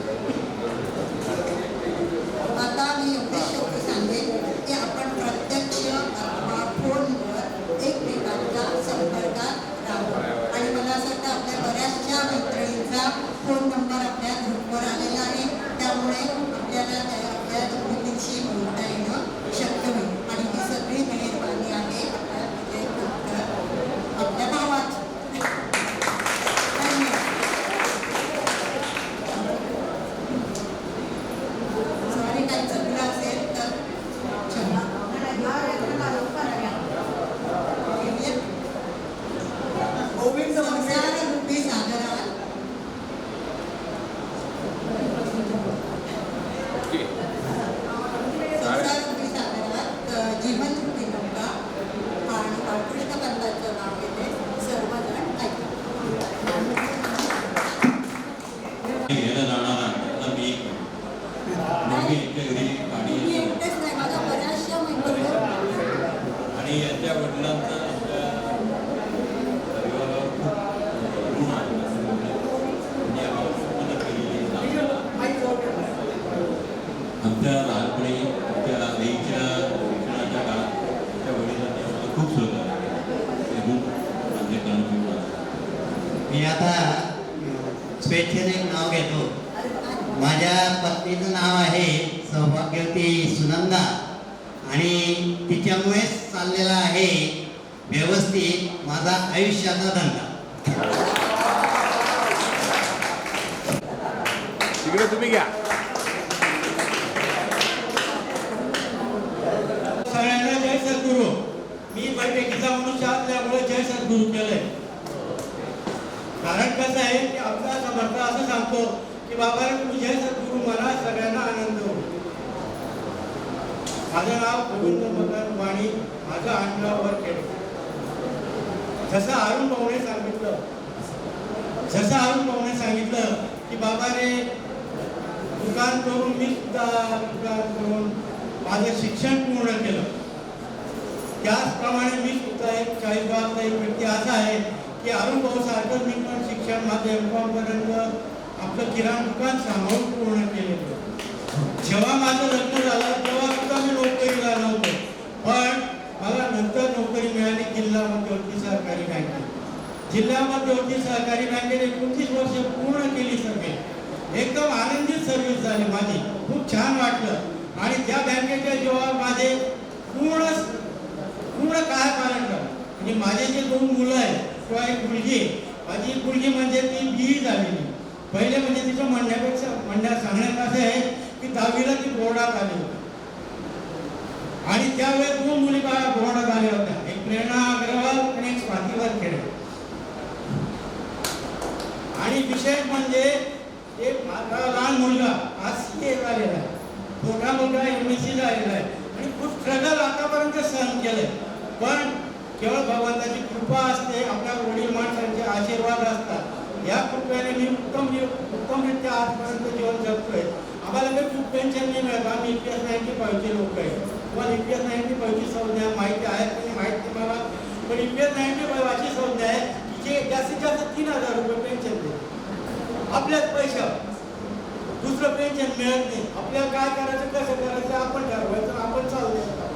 आता मी एवढे शब्द सांगेन की आपण प्रत्यक्ष अथवा फोनवर एकमेकांच्या संपर्कात राहू. आणि मला असं वाटतं आपल्या बऱ्याचशा मैत्रिणींचा फोन नंबर आपल्या ग्रुपवर आलेला आहे. त्यामुळे आपल्याला आपल्या एकमेकींशी बोलता येणं शक्य होईल. आणि ही सगळी मेहरबानी आहे आपल्या विजय खोतकर आपल्या भावाची. सॉरी काही चुकलं असेल तर क्षमा. गोविंद मंगे संसाररूपी सागरात ओके. संसाररूपी सागरात जीवनरूपी नौका आणि बाळकृष्ण पंतांचं नाव येते. सर्वजण ऐका. घ्यायला जाणारा त्यातला मी एक नेहमी यांच्या घरी गाडी मी येते. एकटेच नाही, माझ्या बऱ्याचशा मैत्रिणी आणि यांच्या वडिलांचा आमच्या परिवारावर खूप ऋण आहे. म्हणजे आम्ही पूर्ण केलेली आहे. आमच्या लहानपणी आमच्या आईच्या शिक्षणाच्या काळात आमच्या वडिलांनी आम्हाला खूप सहकार्य केलं. ते ऋण मान्य करणं किंवा मी आता स्वेच्छेने एक नाव घेतो. माझ्या पत्नीचं नाव आहे सौभाग्यवती सुनंदा आणि तिच्यामुळेच चाललेला आहे व्यवस्थित माझा आयुष्याचा धंदा. तिकडे तुम्ही घ्या. सगळ्यांना जय सद्गुरू. मी बैठकीचा मनुष्य असल्यामुळे जय सद्गुरू केलंय. कारण कसं आहे की आपला समर्थ असं सांगतो की बाबा तू जय सद्गुरू मला सगळ्यांना आनंद हो. माझं नाव गोविंद मदन वाणी. माझं आडनाव वरखेडे. जसं अरुण भाऊने सांगितलं की बाबा रे दुकान करून मी सुद्धा दुकान करून माझं शिक्षण पूर्ण केलं. त्याचप्रमाणे मी सुद्धा एक 40 गावातला एक व्यक्ती असा आहे की अरुण भाऊ सारखं मी पण शिक्षण माझं M.Com पर्यंत आपलं किराणा दुकान सांभाळून पूर्ण केलेलं. जेव्हा माझं लग्न झालं तेव्हा सुद्धा मी नोकरीला नव्हतो. पण मला नंतर नोकरी मिळाली जिल्हा मध्यवर्ती सहकारी बँकेत. जिल्हा मध्यवर्ती सहकारी बँकेने 29 वर्ष पूर्ण केली सर्व्हिस. एकदम आनंदित सर्व्हिस झाली माझी. खूप छान वाटलं. आणि त्या बँकेच्या जेव्हा माझे पूर्ण काय पालन करा म्हणजे माझे जे 2 मुलं आहेत किंवा एक मुलगी, माझी एक मुलगी म्हणजे ती BE झालेली. पहिले म्हणजे तिचं सांगण्यात असं आहे की 10वीला ती बोर्डात आली होती. आणि त्यावेळेस 2 मुली बोर्डात आल्या होत्या. एक प्रेरणा अग्रवाल आणि एक स्वाती वरखेडे. आणि विशेष म्हणजे एक माझा लहान मुलगा आज CA झालेला आहे. मोठा मुलगा MSc झालेला आहे. आणि खूप स्ट्रगल आतापर्यंत सहन केलंय. पण केवळ भगवंताची कृपा असते, आपल्या वडील माणसांचे आशीर्वाद असतात. या कृपेने मी उत्तमरित्या आजपर्यंत जीवन जगतोय. आम्हाला काही खूप पेन्शन नाही मिळत. आम्ही 95 चे लोक आहेत. तुम्हाला EPS 95 ची संज्ञा माहिती आहे की माहिती नाही मला, पण EPS 95 ची संज्ञा आहे की जे जास्तीत जास्त 3000 रुपये पेन्शन देते आपल्याच पैशावर. दुसरं पेन्शन मिळत नाही. आपल्याला काय करायचं कसं करायचं आपण ठरवायचं, आपण चालू द्यायचं.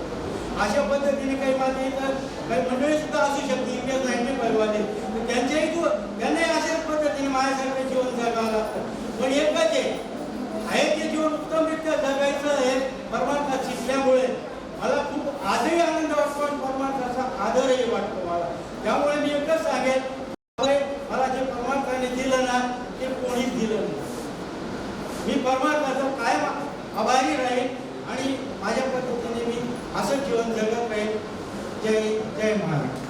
अशा पद्धतीने काही माझे इथं काही मंडळी सुद्धा असू शकते EPS 95 वाले, त्यांनाही अशाच पद्धतीने माझ्यासारखं जीवन जगावं लागतं. पण एकच आहे ते जीवन उत्तमरित्या जगायचं हे परमार्थात शिकल्यामुळे मला खूप आजही आनंद वाटतो आणि परमार्थाचा आदरही वाटतो मला. त्यामुळे मी एकच सांगेन, मला जे परमार्थाने दिलं ना ते कोणीच दिलं नाही. मी परमार्थाचा कायम आभारी राहील आणि माझ्या पद्धतीने मी असं जीवन जगत राहील. जय जय महाराज.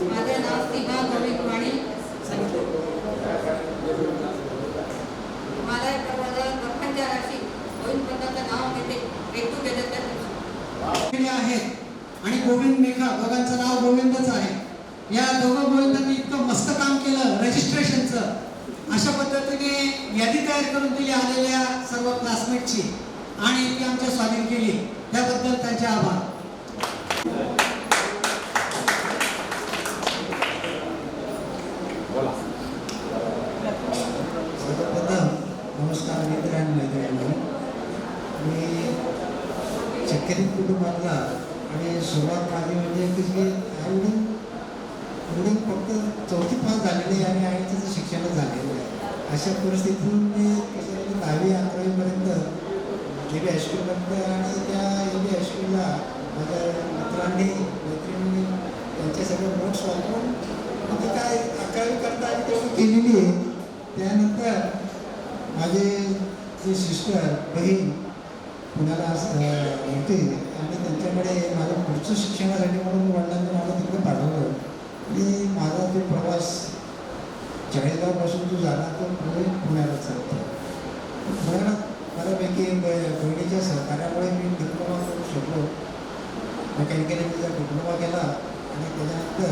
माझे नाव सीमा गोविंद वाणी. मला एक प्रपंचा राशी गोविंद पंतांचं नाव घेते गेट टुगेदरच्या आहेत आणि गोविंद मेघा दोघांचं नाव गोविंदच आहे. या दोघं गोविंदांनी इतकं मस्त काम केलं रजिस्ट्रेशनचं. अशा पद्धतीने यादी तयार करून दिली आलेल्या सर्व क्लासमेटची आणि ती आमच्या स्वाधीन केली, त्याबद्दल त्यांचे आभार. सर्वप्रथम नमस्कार मित्र आणि मैत्रिणी. मी शेतकरी कुटुंबातला आणि सुरुवात माझी म्हणजे की आईवडील फक्त 4थी पास झालेले आणि आईचं शिक्षणच झालेलं आहे. अशा परिस्थितीतून मी कसं 10वी 11वीपर्यंत AB हायस्कूलपर्यंत आणि त्या AB हायस्कूलला माझ्या मैत्रिणींनी त्यांचे सगळे नोट्स वापरून म्हणजे काय 11वी करता आणि तेवढी केलेली आहे. त्यानंतर माझे जे सिस्टर बहीण पुण्याला होते आणि त्यांच्याकडे माझं पुढचं शिक्षणासाठी म्हणून वडिलांनी मला तिकडे पाठवलं. आणि माझा जो प्रवास चाळीसगावपासून जो झाला तो पुण्याला चालतो. पुण्यात बऱ्यापैकी बहिणीच्या सहकार्यामुळे मी डिप्लोमा करू शकलो. मेकॅनिकल इंजिनिअरचा डिप्लोमा केला आणि त्याच्यानंतर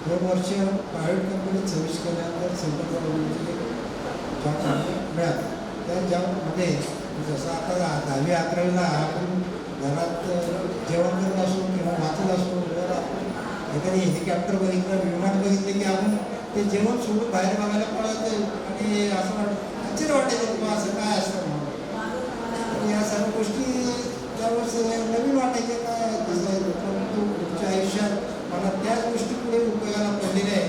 2 वर्ष प्रायव्हेट कंपनीत सर्व्हिस केल्यानंतर सेंट्रल गव्हर्नमेंटची जॉब मिळाला. त्या जॉबमध्ये जसं आता 10वी 11वीला आपण घरात जेवण करत असो किंवा वाचत असतो, जर आपण एखादी हेलिकॉप्टर बघितलं, विमान बघितले की आपण ते जेवण सोडून बाहेर बघायला पडायचं आणि असं आश्चर्य वाटायचं किंवा असं काय असतं म्हणून. या सर्व गोष्टी त्यावेळेस नवीन वाटायच्या काय कसं, परंतु तुमच्या आयुष्यात मला त्याच गोष्टी पुढे उपयोगाला पडलेल्या आहे.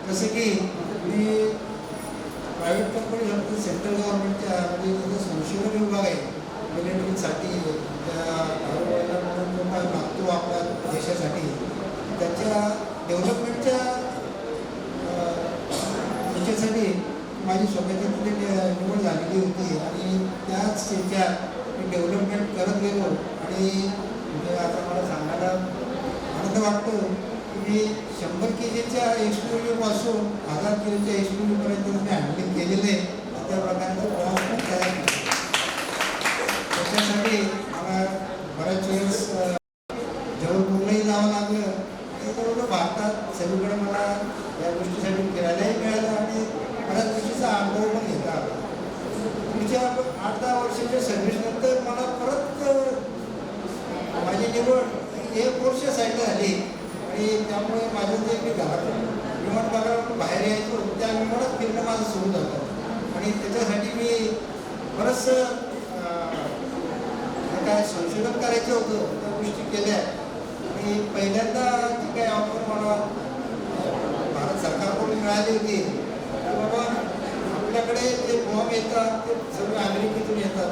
जसं की मी प्रायव्हेट कंपनी सेंट्रल गव्हर्नमेंटच्या म्हणजे तिथं संशोधन विभाग आहे मिलिटरीसाठी, त्या म्हणून जो काय लागतो आपल्या देशासाठी त्याच्या डेव्हलपमेंटच्या याच्यासाठी माझी स्वतःची तिथे निवड झालेली होती आणि त्याच याच्यात मी डेव्हलपमेंट करत गेलो. आणि म्हणजे आता मला सांगायला आनंद वाटतो की मी 100 kgच्या एक्सप्लोरिव्हपासून 1000 kgच्या एक्सप्लोरिव्हपर्यंत मी हँडलिंग केलेलं आहे. त्या प्रकारचं प्रवास पण तयार केला. त्याच्यासाठी मला बऱ्याच वेळेस जवळपूरलाही जावं लागलं आणि जवळ भारतात सगळीकडे मला या गोष्टीसाठी फिरायलाही मिळालं आणि बऱ्याच गोष्टीचा अनुभव पण घेता आला. पुढच्या 8-10 वर्षाच्या सर्व्हिसनंतर मला परत माझी निवड 1 वर्ष साईडला झाली आणि त्यामुळे माझं जे मी घरातून विमान बघायला बाहेर यायचो त्या विमानात फिरणं माझं सुरू झालं. आणि त्याच्यासाठी मी बरंचसं काय संशोधन करायचं होतं त्या गोष्टी केल्या. आणि पहिल्यांदा जी काही ऑफर मला भारत सरकारकडून मिळाली होती की बाबा आपल्याकडे जे बॉम्ब येतात ते सर्व अमेरिकेतून येतात,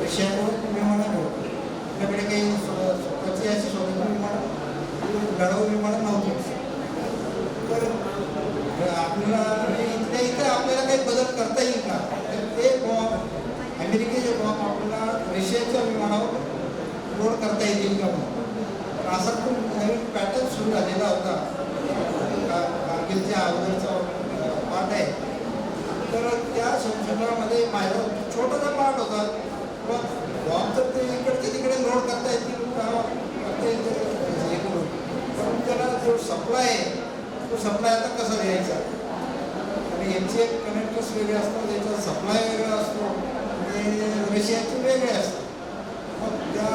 रशियाकडून विमानं मिळतात. आपल्याकडे काही स्वतःची अशी स्वतंत्र विमानं लढाऊ विमानं नव्हती. तर आपल्याला इथल्या इथं आपल्याला काही बदल करता येईल का, तर ते बॉम्ब अमेरिकेचे बॉम्ब आपल्याला रशियाच्या विमानावर लोड करता येतील का म्हणून असा खूप नवीन पॅटर्न सुरू झालेला होता. कारगिलच्या अगोदरचा पार्ट आहे. तर त्या संशोधनामध्ये माझा छोटासा पार्ट होता. पण बॉम्ब तर ते इकडचे तिकडे लोड करता येतील का ते हे करून, पण त्याला जो सप्लाय आहे तो सप्लाय आता कसा द्यायचा, आणि यांचे कनेक्टर्स वेगळे असतात, याचा सप्लाय वेगळा असतो आणि रशियाचे वेगळे असतात. मग त्या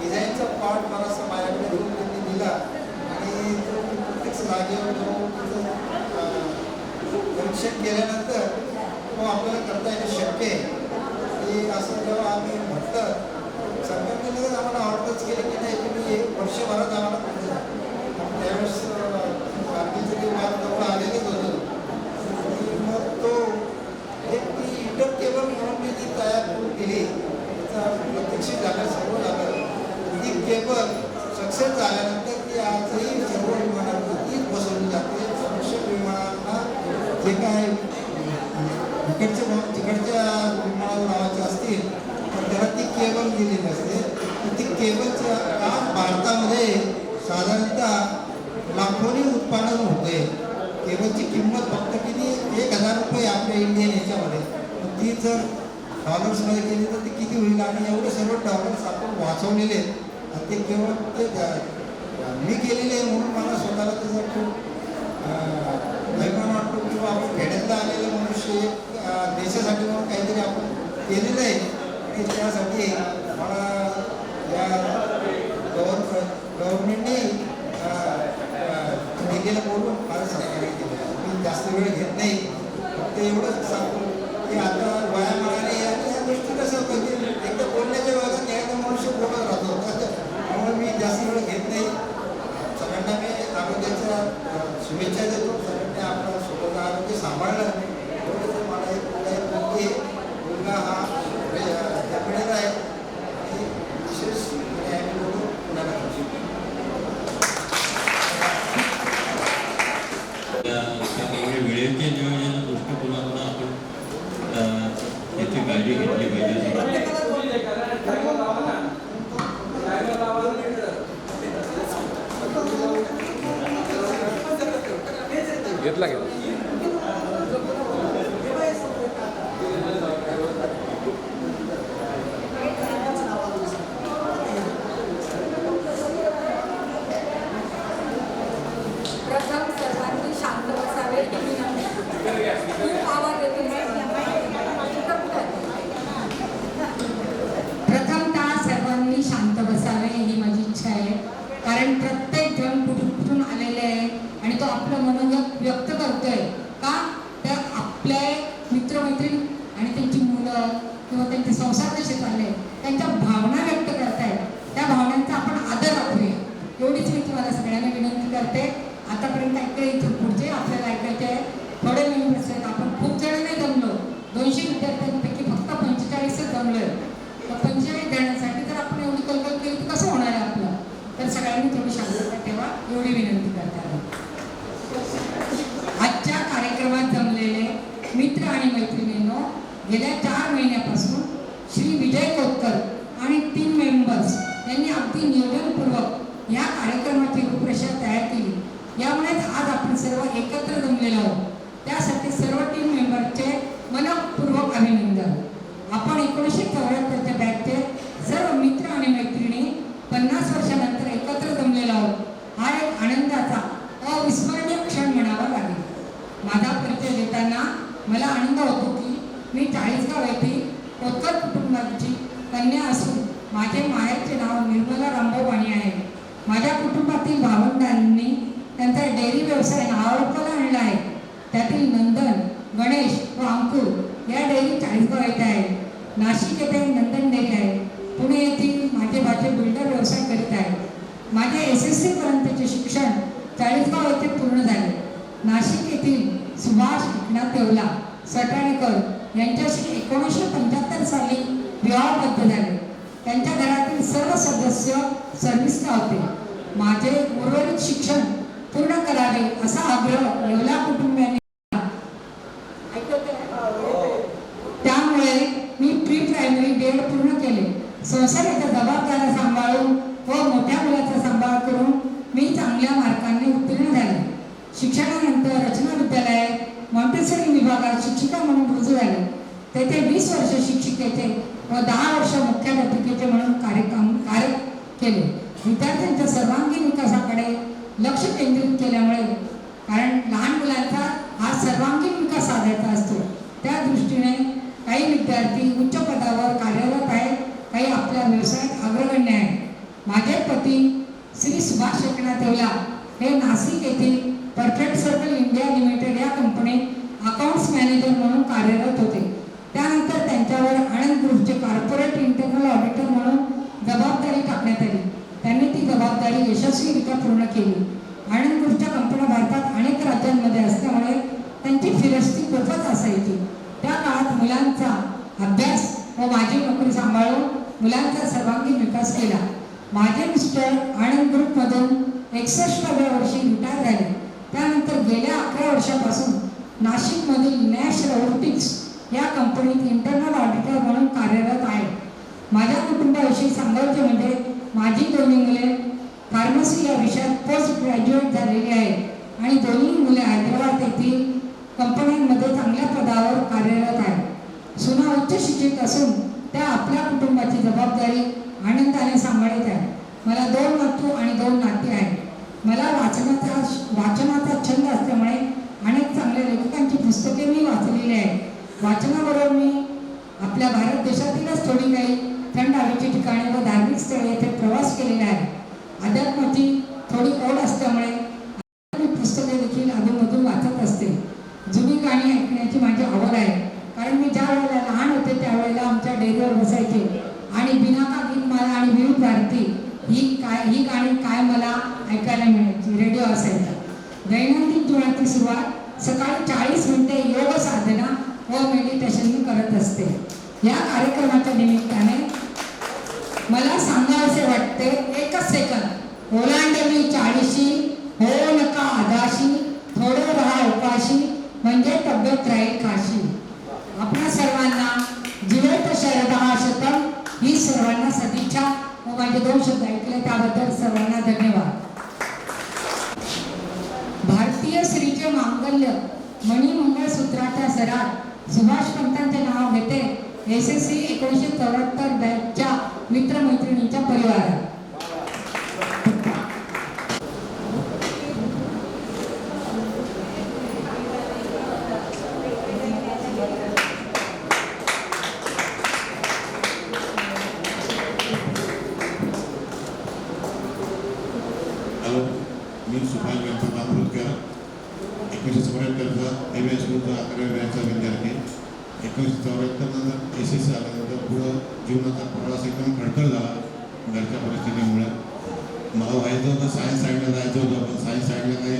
डिझाईनचा पार्ट बराचसा माझ्याकडे घेऊन त्यांनी दिला आणि तो प्रत्यक्ष जागेवर जाऊन तिथं परीक्षण केल्यानंतर तो आपल्याला करता येणं शक्य आहे. की असं जेव्हा आम्ही म्हटलं, सरकारने लगेच आम्हाला ऑर्डरच केली की नाही तुम्ही वर्षभरात आम्हाला पूर्ण द्या. त्यावेळेस बाकीचे ते वाद जवळ आलेलेच होतं. मग तो एक ती इंटर केबल म्हणून मी ती तयार करून दिली, त्याचा प्रत्यक्षित झालं, सर्व झालं. ती केबल सक्सेस झाल्यानंतर ती आजही सर्व विमानांना तीच बसवली जाते. संरक्षक विमानांना जे काय तिकडच्या विमानाला लावायचे असतील तर त्याला ती केबल दिलेली असते. ती केबलच्या आज भारतामध्ये साधारणतः लाखोनी उत्पादन होते. केबलची किंमत फक्त किती 1,000 रुपये आपल्या इंडियन याच्यामध्ये. ती जर डॉलर्समध्ये केली तर ती किती होईल, आणि एवढे सर्व डॉलर्स आपण वाचवलेले आहेत. आणि ते केवळ ते मी केलेले आहे म्हणून मला स्वतःला त्याचा खूप अभिमान वाटतो, किंवा आपण खेड्यातला आलेले मनुष्य देशासाठी म्हणून काहीतरी आपण केलेलं आहे. आणि त्यासाठी मला या गव्हर्नमेंटने दिल्लीला बोलून फार सहकार्य केलं. मी जास्त वेळ घेत नाही, फक्त एवढंच सांगतो की आता वयामानाने या गोष्टी कसं होतं की एकदा बोलण्याच्या वेळेला न्यायचा मनुष्य बोलत राहतो. त्यामुळे मी जास्त वेळ घेत नाही. सगळ्यांना मी आरोग्याच्या शुभेच्छा देतो. सगळ्यांनी आपलं स्वतःचं आरोग्य सांभाळलं. एवढंच मला एक मुलगा हा त्याकडेला आहे आणि विशेष आम्ही बोलू पुण्याला वेळेच्या नियोजन दृष्टिकोनातून आपण याची काळजी घेतली पाहिजे. घेतला गेला. प्रथम सर्वांनी शांत बसावे ही विनंती. खूप आवाज येतो. प्रथमतः सर्वांनी शांत बसावे ही माझी इच्छा आहे. कारण प्रत्येक जण कुठून आलेले आहे आणि तो आपलं मनोगत व्यक्त करतोय का, तर आपले मित्रमैत्रीण आणि त्यांची मुलं किंवा त्यांचे संसार कसे चालले त्यांच्या भावना व्यक्त करतायत. त्या भावनांचा आपण आदर राखूया एवढीच मी तुम्हाला सगळ्यांना विनंती करते. आतापर्यंत ऐकले, इथून पुढचे आपल्याला ऐकायचे आहे. थोडे मेंबर्स आहेत, आपण खूप जण नाही जमलो. 200 विद्यार्थ्यांपैकी फक्त 45च जमलोय. तर 45 जणांसाठी जर आपण एवढी कल्पना केली तर कसं होणार आहे आपलं. तर सगळ्यांनी थोडी शांतता ठेवा एवढी विनंती करते. आजच्या कार्यक्रमात जमलेले मित्र आणि मैत्रिणींनो, गेल्या 4 महिन्यापासून श्री विजय कोतकर आणि 3 मेंबर्स यांनी अगदी नियोजनपूर्वक या कार्यक्रमाची रूपरेषा तयार केली. यामुळेच आज आपण सर्व एकत्र जमलेलो आहोत. त्यासाठी सर्व टीम मेंबरचे मनपूर्वक अभिनंदन. आपण 1974च्या बॅचचे सर्व मित्र आणि मैत्रिणी 50 वर्षानंतर एकत्र जमलेलो आहोत. हा एक आनंदाचा अविस्मरणीय क्षण म्हणावा लागेल. माझा परिचय देताना मला आनंद होतो की मी चाळीसगाव येथील कोतकर कुटुंबाची कन्या असून माझे माहेरचे नाव निर्मला रामभाऊ वाणी आहे. माझ्या कुटुंबातील भावंडांनी त्यांचा डेअरी व्यवसाय नावारूपाला आणला आहे. त्यातील नंदन, गणेश व अंकुर या डेअरी चाळीसगाव येथे आहे. नाशिक येथे नंदन डेअरी आहे. पुणे येथील माझे भाचे बिल्डर व्यवसाय करीत आहेत. माझे SSC पर्यंतचे शिक्षण चाळीसगाव येथे पूर्ण झाले. नाशिक येथील सुभाष एकनाथ देवला सटाणेकर यांच्याशी 1975 साली विवाहबद्ध झाले. त्यांच्या घरातील सर्व सदस्य सर्व्हिसला होते. माझे उर्वरित शिक्षण पूर्ण करावे असा आग्रह येवला कुटुंबियांनी त्यामुळे मी प्री प्रायमरी डेड पूर्ण केले. संसाराच्या जबाबदाऱ्या सांभाळून व मोठ्या मुलाचा सांभाळ करून मी चांगल्या मार्कांनी उत्तीर्ण झाले. शिक्षणानंतर रचना विद्यालयात मॉन्टेसरी विभागात शिक्षिका म्हणून रुजू झाले. तेथे 20 वर्ष शिक्षिकेचे व 10 वर्ष मुख्याध्यापिकेचे म्हणून कार्य केले. विद्यार्थ्यांच्या सर्वांगीण विकासाकडे लक्ष केंद्रित केल्यामुळे कारण लहान मुलांचा हा सर्वांगीण विकास साधायचा असतो. त्या दृष्टीने काही विद्यार्थी उच्च पदावर कार्यरत आहेत, काही आपल्या व्यवसायात अग्रगण्य आहेत. माझे पती श्री सुभाष एकनाथ येवला हे नाशिक येथील परफेक्ट सर्कल इंडिया लिमिटेड या कंपनीत अकाउंट्स मॅनेजर म्हणून कार्यरत होते. त्यानंतर त्यांच्यावर आनंद ग्रुपचे कॉर्पोरेट इंटरनल ऑडिटर म्हणून जबाबदारी टाकण्यात आली. त्यांनी ती जबाबदारी यशस्वीरित्या पूर्ण केली. आनंद ग्रुपच्या कंपन्या भारतात अनेक राज्यांमध्ये असल्यामुळे त्यांची फिरस्ती खूपच असायची. त्या काळात मुलांचा अभ्यास व माझी नोकरी सांभाळून मुलांचा सर्वांगीण विकास केला. माझे मिस्टर आनंद ग्रुपमधून 61व्या वर्षी रिटायर झाले. त्यानंतर गेल्या 11 वर्षापासून नाशिकमधील नॅश रोबोटिक्स या कंपनीत इंटरनल ऑडिटर म्हणून कार्यरत आहे. माझ्या कुटुंबाविषयी सांगायचे म्हणजे माझी दोन्ही मुले फार्मसी या विषयात पोस्ट ग्रॅज्युएट झालेली आहेत आणि दोन्ही मुले हैदराबाद येथील कंपन्यांमध्ये चांगल्या पदावर कार्यरत आहेत. सुना उच्च शिक्षित असून त्या आपल्या कुटुंबाची जबाबदारी आनंदाने सांभाळत आहेत. मला 2 नातू आणि 2 नाती आहेत. मला वाचनाचा छंद असल्यामुळे अनेक चांगल्या लेखकांची पुस्तके मी वाचलेली आहेत. वाचनाबरोबर मी आपल्या भारत देशातीलच थोडी काही थंड हवेची ठिकाणे व धार्मिक स्थळे येथे प्रवास केलेला आहे. अध्यात्माची थोडी ओढ असल्यामुळे मी पुस्तके देखील अधूनमधून वाचत असते. जुनी गाणी ऐकण्याची माझी आवड आहे. कारण मी ज्या वेळेला लहान होते त्यावेळेला आमच्या डेअरीवर बसायचे आणि बिनाका गीतमाला आणि विविध भारती ही गाणी काय मला ऐकायला मिळायची. रेडिओ असायचा. दैनंदिन जीवनाची सुरुवात सकाळी 40 मिनिटे योग साधना व मेडिटेशन मी करत असते. या कार्यक्रमाच्या निमित्ताने मला सांगायचे वाटते, एकच सेकंद. ओलांडली 40शी, हो नका आदाशी, थोडं राहा उपाशी, म्हणजे तब्येत राहील खाशी. आपल्या सर्वांना जीवेत शरदहा शतम ही सर्वांना सदिच्छा व माझे 2 शब्द ऐकले त्याबद्दल सर्वांना धन्यवाद. भारतीय स्त्रीचे मांगल्य मणी मंगळसूत्राच्या सरात सुभाष पंतांचे नाव घेते. SSC 1974 बॅचच्या मित्रमैत्रिणींच्या परिवारात. मी सुभाष गणपत अमृतकर 1974चा MA स्कूलचा 11व्या बॅचचा विद्यार्थी. 1974 नंतर SSC आल्यानंतर पुढं जीवनाचा प्रवास एकदम खडखड झाला घरच्या परिस्थितीमुळे. मला व्हायचं होतं सायन्स साईडला जायचं होतं, पण सायन्स साईडला काही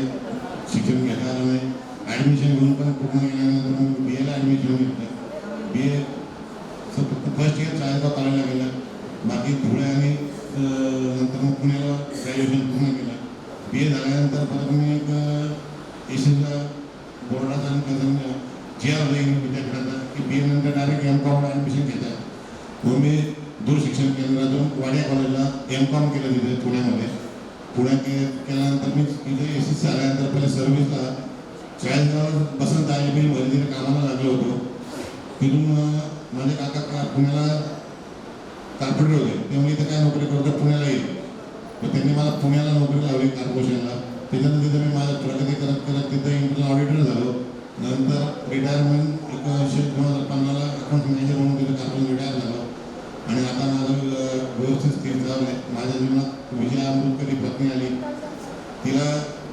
शिक्षण घेता आलं नाही. ॲडमिशन घेऊन पण पूर्ण केल्यानंतर मग BA ला ॲडमिशन घेतलं. BA फर्स्ट इयर चाळीसगाव कॉलेजला गेलं. बाकी धुळे आणि नंतर मग पुण्याला ग्रॅज्युएशन पूर्ण केलं. BA झाल्यानंतर परत मी एक SSCला बोर्डाचा आणि GR विद्यापीठाचा की BA नंतर डायरेक्ट MCOM ॲडमिशन घेतात. मग मी दूरशिक्षण केंद्रातून वाडिया कॉलेजला MCOM केलं तिथे पुण्यामध्ये. पुण्यात केल्यानंतर मी तिथे SSC आल्यानंतर पहिले सर्व्हिसला चाळीसगाव बसंत आयबी मध्ये कामाला लागलो होतो. तिथून माझे काका पुण्याला कार्पोरेटर होते. ते म्हणजे इथे काय नोकरी करतो पुण्याला येईल. तर त्यांनी मला पुण्याला नोकरी लावली कॉर्पोरेशनला. त्याच्यानंतर तिथे मी माझं प्रगती करत करत तिथे इंटरनल ऑडिटर झालो. नंतर रिटायरमेंट 2015ला अकाउंट मॅनेजर म्हणून तिथे कार्पोरेशन रिटायर झालो. आणि आता माझं व्यवस्थित स्थिर चालू आहे. माझ्या जीवनात विजया अमृतकर ही पत्नी आली. तिला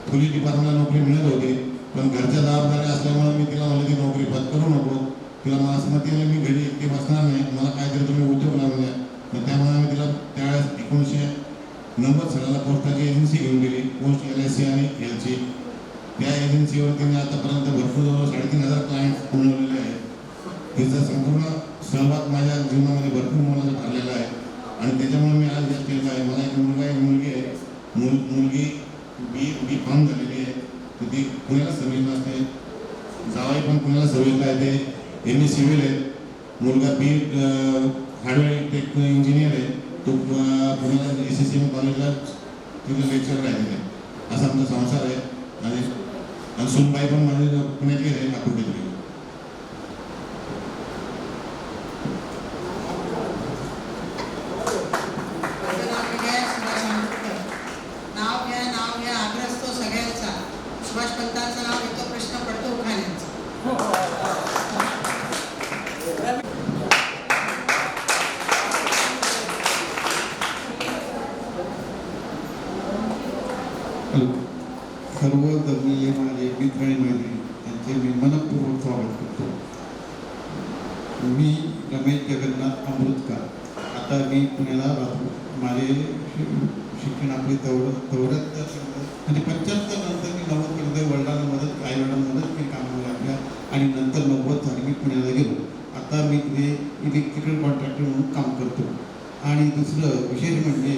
पोलीस डिपार्टमेंटला नोकरी मिळत होती, पण घरच्या जबाबदाऱ्या असल्यामुळे मी तिला म्हणलं की नोकरी पत्करू नको. तिला मला असं मी घरी एकटी बसणार नाही, मला काहीतरी तुम्ही उद्योग लावून द्या. मग त्यामुळे आम्ही तिला त्यावेळेस 1990 सालाला पोस्टाची एजन्सी घेऊन गेली, पोस्ट LIC आणि LC. त्या एजन्सीवर तिने आतापर्यंत भरपूर 3,500 क्लायंट मिळवलेले आहेत. तिचा संपूर्ण सहभाग माझ्या जीवनामध्ये भरपूर मोलाचा ठरलेला आहे आणि त्याच्यामुळे मी आज या स्टेजला आहे. मला एक मुलगा एक मुलगी आहे. मुलगी B.Com झालेली आहे. तर ती पुण्याला सर्व्हिसला असते. जावाई पण पुण्याला सर्व्हिसला येते. MA सिव्हिल आहे. मुलगा हार्डवेअर टेक इंजिनियर आहे. तो पुण्याला SSC कॉलेजला तिथे लेक्चरर आहे. तिथे असा आमचा संसार आहे. आणि सुनबाई पण माझे पुण्यातली आहे, नागपूरची. नाव घ्या आग्रह असतो सगळ्यांचा. सुभाष पंतांना मित्र आणि मैत्रिणी यांचे मी मनपूर्वक स्वागत करतो. मी रमेश जगन्नाथ अमृतकर. आता मी पुण्याला राहतो. माझे शिक्षण आपले तेवढ्यात म्हणजे 75 नंतर मी 90 वडिलांना मदत आईवडिलांना मदत केली कामाला लागल्या आणि नंतर 90 साली मी पुण्याला गेलो. आता मी तिथे इलेक्ट्रिकल कॉन्ट्रॅक्टर म्हणून काम करतो. आणि दुसरं विशेष म्हणजे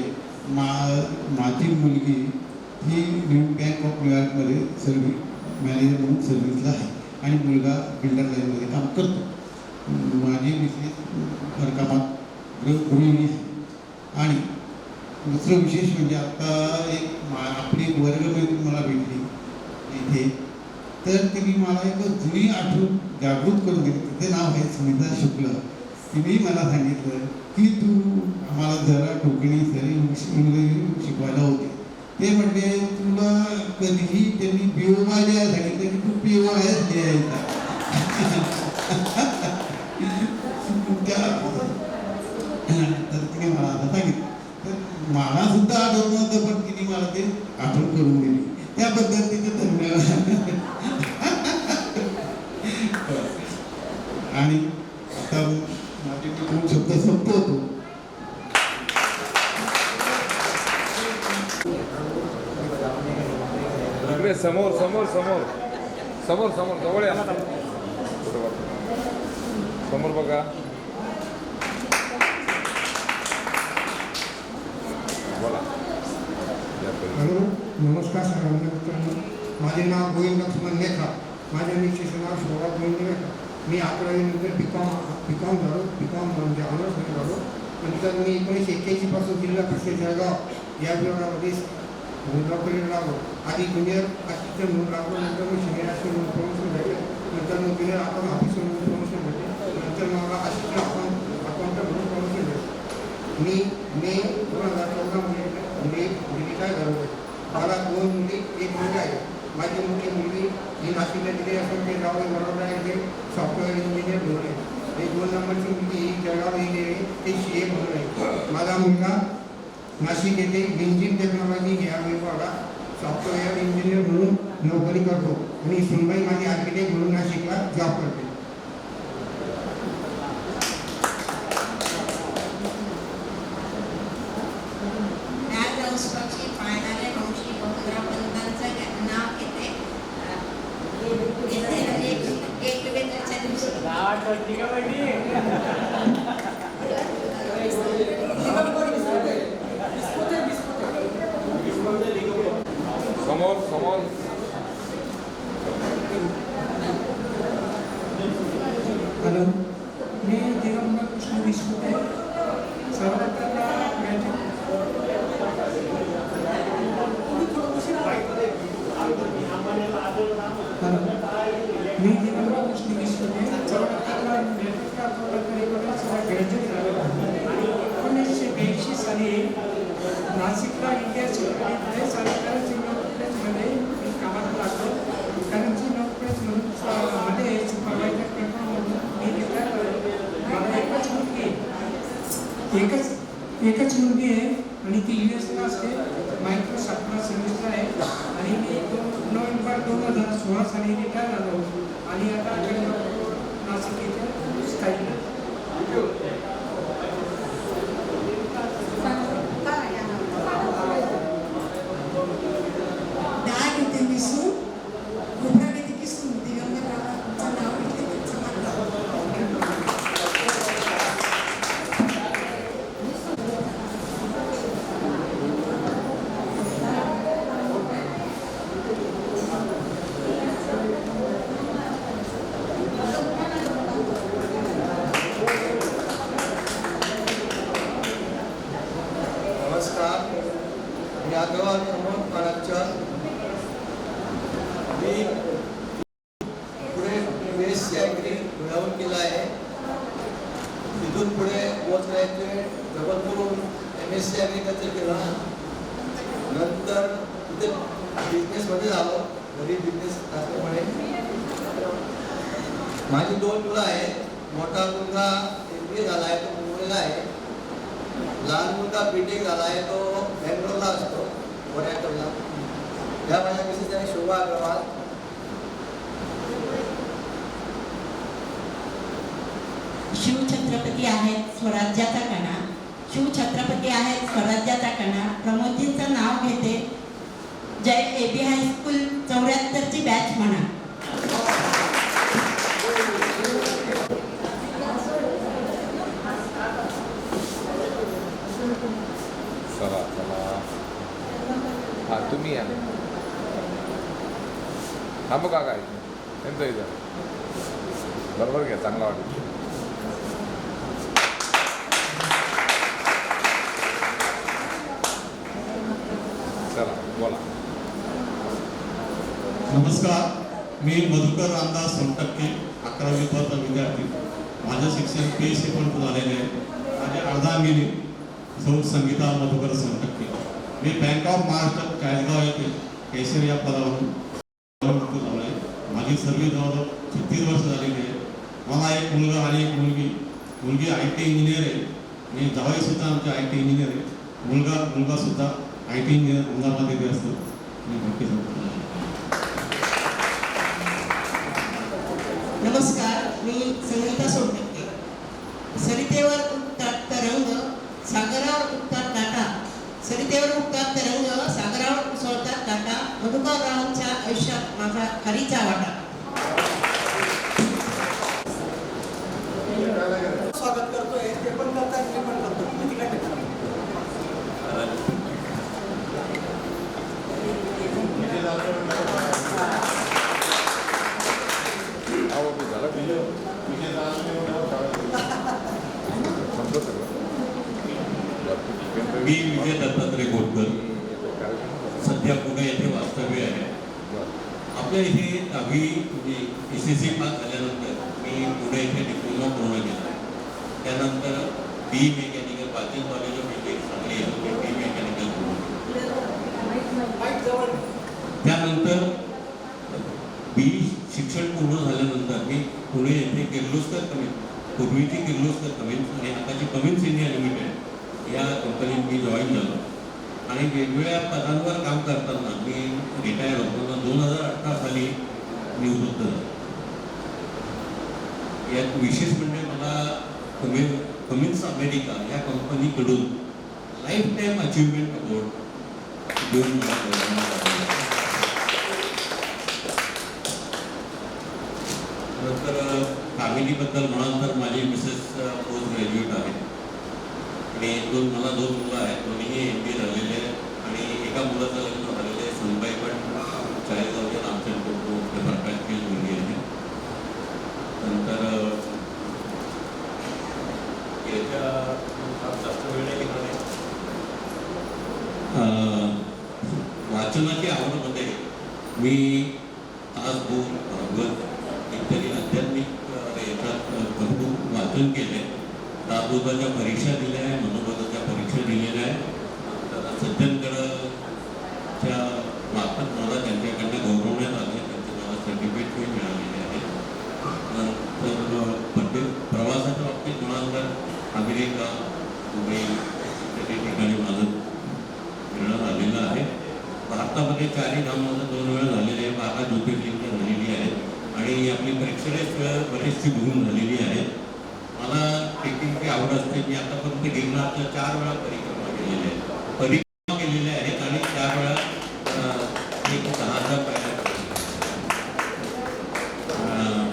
माझी मुलगी ही बँक ऑफ न्यूयॉर्कमध्ये मॅनेजर म्हणून सर्व्हिसला आहे आणि मुलगा बिल्डर लाईनमध्ये काम करतो. माझी मिसेस घरकामात गृहिणी आहे. आणि दुसरं विशेष म्हणजे आता आपली वर्गमैत्रीण मला भेटली इथे, तर तिने मला एक जुनी आठवण जागृत करून दिली. तिचं नाव आहे सुनीता शुक्ल. तिने मला सांगितलं की तू आम्हाला जरा कोकणी सरी इंग्रजी शिकवायला होते. ते म्हणजे तुला कधीही त्यांनी BO द्यायला सांगितलं की तू PO द्यायचा. तर तिने मला आता सांगितलं. तर मला सुद्धा आठवत नव्हतं, पण तिने मला ते आठवण करून दिली. त्याबद्दल तिथे धन्यवाद. आणि आता माझे मी 2 शब्द संपवतो. इकडे समोर समोर समोर समोर समोर जवळ या. समोर बघा. बोला. हॅलो, नमस्कार सर्वांना मित्रांनो. माझे नाव गोविंद लक्ष्मण लेखा. माझ्या मिसेसचं नाव शोभा गोविंद लेखा. मी 11वीनंतर बीकॉम झालो. बीकॉम म्हणजे ऑनर्समध्ये झालो. नंतर मी 1981 पासून जिल्हा परिषद जळगाव या विभागामध्ये नोकरीला लागलो. आधी ज्युनियर असिस्टंट म्हणून लागलो. नंतर मी सिनियर असिस्टंट म्हणून प्रमोशन भेटले. नंतर मग ज्युनियर अकाउंट ऑफिसर म्हणून प्रमोशन भेटले. नंतर मला असिस्टंट अकाउंटंट म्हणून प्रमोशन भेटले. मी मे 2014 मध्ये रिटायर झालो. मला 2 मुली, 1 मुलगा आहे. माझी मोठी मुलगी ही नाशिकला दिली असून ते जावं बरोबर आहे. ते सॉफ्टवेअर इंजिनियर म्हणून आहे. आणि 2 नंबरची मुलगी ही जळगाव इंजिनिअरिंग ते CA म्हणून आहे. माझा मुलगा नाशिक येथे इंजिन टेक्नॉलॉजी या विभागात सॉफ्टवेअर इंजिनियर म्हणून नोकरी करतो. आणि सुनबाई माझी आर्किटेक्ट म्हणून नाशिकला जॉब करते. पक्षी पाळणाऱ्या वंशी बहुद्रापंतांचं नाव येते. एक वेगळ्याच्या दिवशी समोर समोर. हॅलो, मी दिगंबर कृष्ण विस्कुटे. सर्वप्रथम मी दिगंबर कृष्ण विस्कुटे. ग्रॅज्युएट झालो आणि 1982 साली नाशिकला इंडिया सिक्युरिटी सरकारी सिग्नल प्लेसमध्ये मी कामाला लागलो. कारण सिग्नल प्लेसमध्ये सुपरवायझर म्हणून मी रिटायर झालो. मला एकच मुलगी आहे आणि ती US असते. मायक्रोसॉफ्टला सर्व्हिसला आहे. आणि मी नोव्हेंबर 2016 साली रिटायर झालो आणि आता नाशिक येथे स्थायिक. मी पुढे BSc ॲग्री मिळवून केला आहे. तिथून पुढे पोस्ट ग्रॅज्युएट जबलपूरहून MSc ॲग्रिकल्चर केला. नंतर तिथे बिझनेसमध्ये झालो. घरी बिझनेस असल्यामुळे माझी 2 मुलं आहेत. मोठा मुलगा MBA झाला आहे, तो मुंबईला आहे. लहान मुलगा BTech झाला आहे, तो बँगलोरला असतो, वरॅटलला. ह्या माझ्या मिसेस आहे शोभा अग्रवाल. शिवछत्रपती आहेत स्वराज्याचा कणा, शिवछत्रपती आहेत स्वराज्याचा कणा. प्रमोदजींचं नाव घेते. जय AB हायस्कूल 74ची बॅच म्हणा. चला चला हां तुम्ही या थांबू का काय त्यांचं इथं बरोबर घ्या चांगला वाटेल. चला बोला. नमस्कार, मी मधुकर रामदास सोनटक्के, 11वी वर्गाचा विद्यार्थी. माझं शिक्षण PSC पर्यंत झालेले आहे. माझे अर्धांगिनी सौ संगीता मधुकर सोनटक्के. मी बँक ऑफ महाराष्ट्र चाळीसगाव येथे केशर या पदावरून लावलं आहे. माझी सर्व जवळजवळ 36 वर्ष झालेली आहे. मला एक मुलगा आणि एक मुलगी IT इंजिनियर आहे. मी जावईसुद्धा आमचे IT इंजिनियर आहे. मुलगासुद्धा IT इंजिनियर अहमदाबाद असतो. मी नक्की सांगतो. नमस्कार, मी संगीता सोनटक्के. सरितेवर उठतात तरंग, सागरावर उठतात काटा. सरितेवर उठतात तरंग, सागरावर उसळतात काटा. मधुकररावांच्या आयुष्यात माझा खारीचा वाटा. स्वागत करतोय, ते पण करतात, मी पण करतो. मी विजय दत्तात्रय गोटकर, सध्या पुणे येथे वास्तव्य आहे. आपल्या इथे 10वी म्हणजे SSC पास झाल्यानंतर मी पुणे येथे डिप्लोमा पूर्ण केला. त्यानंतर BE mechanical Patil college of engineering Sangli येथे BE मेकॅनिकल पूर्ण केलं. त्यानंतर BE शिक्षण पूर्ण झाल्यानंतर मी पुणे येथे किर्लोस्कर कमिन्स, पूर्वीची किर्लोस्कर कमिन्स आणि आताची कमिन्स इंडिया लिमिटेड या कंपनीत मी जॉईन झालो आणि वेगवेगळ्या पदांवर काम करताना मी रिटायर होताना 2018 साली निवृत्त झालो. यात विशेष म्हणजे मला कमिन्स अमेरिका या कंपनीकडून लाईफ टाईम अचिव्हमेंट अवॉर्ड देऊन नंतर फॅमिलीबद्दल म्हणाल तर माझी मिसेस पोस्ट ग्रॅज्युएट आहे आणि मला 2 मुलं आहेत. दोन्हीही MBA झालेले आहेत आणि एका मुलाचं लग्न झालेलं आहे. सुनबाई पण चाळीसगावच्या रामचंद्र टोपो प्रकारची मुलगी आहे. नंतर याच्या जास्त वेळ नाही घेणार आहे. वाचनाची आवडमध्ये मी तासभर भागवत इत्यादी आध्यात्मिक याच्यात भरपूर वाचन केले. दासबोधाच्या परीक्षा दिल्या आहे, मनोबोधाच्या परीक्षा दिलेल्या आहे. तर सज्जनगडच्या मार्फत मला त्यांच्याकडनं गौरवण्यात आले. त्यांचे मला सर्टिफिकेट मिळालेले आहे. नंतर प्रवासाच्या बाबतीत म्हणाल तर अमेरिका, दुबई इत्यादी ठिकाणी माझं मिळणं आलेलं आहे. भारतामध्ये 4 धाम माझं 2 वेळा झालेले आहे. 12 ज्योतिर्लिंग झालेली आहेत आणि आपली प्रेक्षणीय बरीचशी भूम झालेली आहे. मला ट्रेकिंगची आवड असते. मी आतापर्यंत गिरनारच्या 4 वेळा परिक्रमा केलेल्या आहेत आणि 4 वेळा एक 10,000 पायऱ्या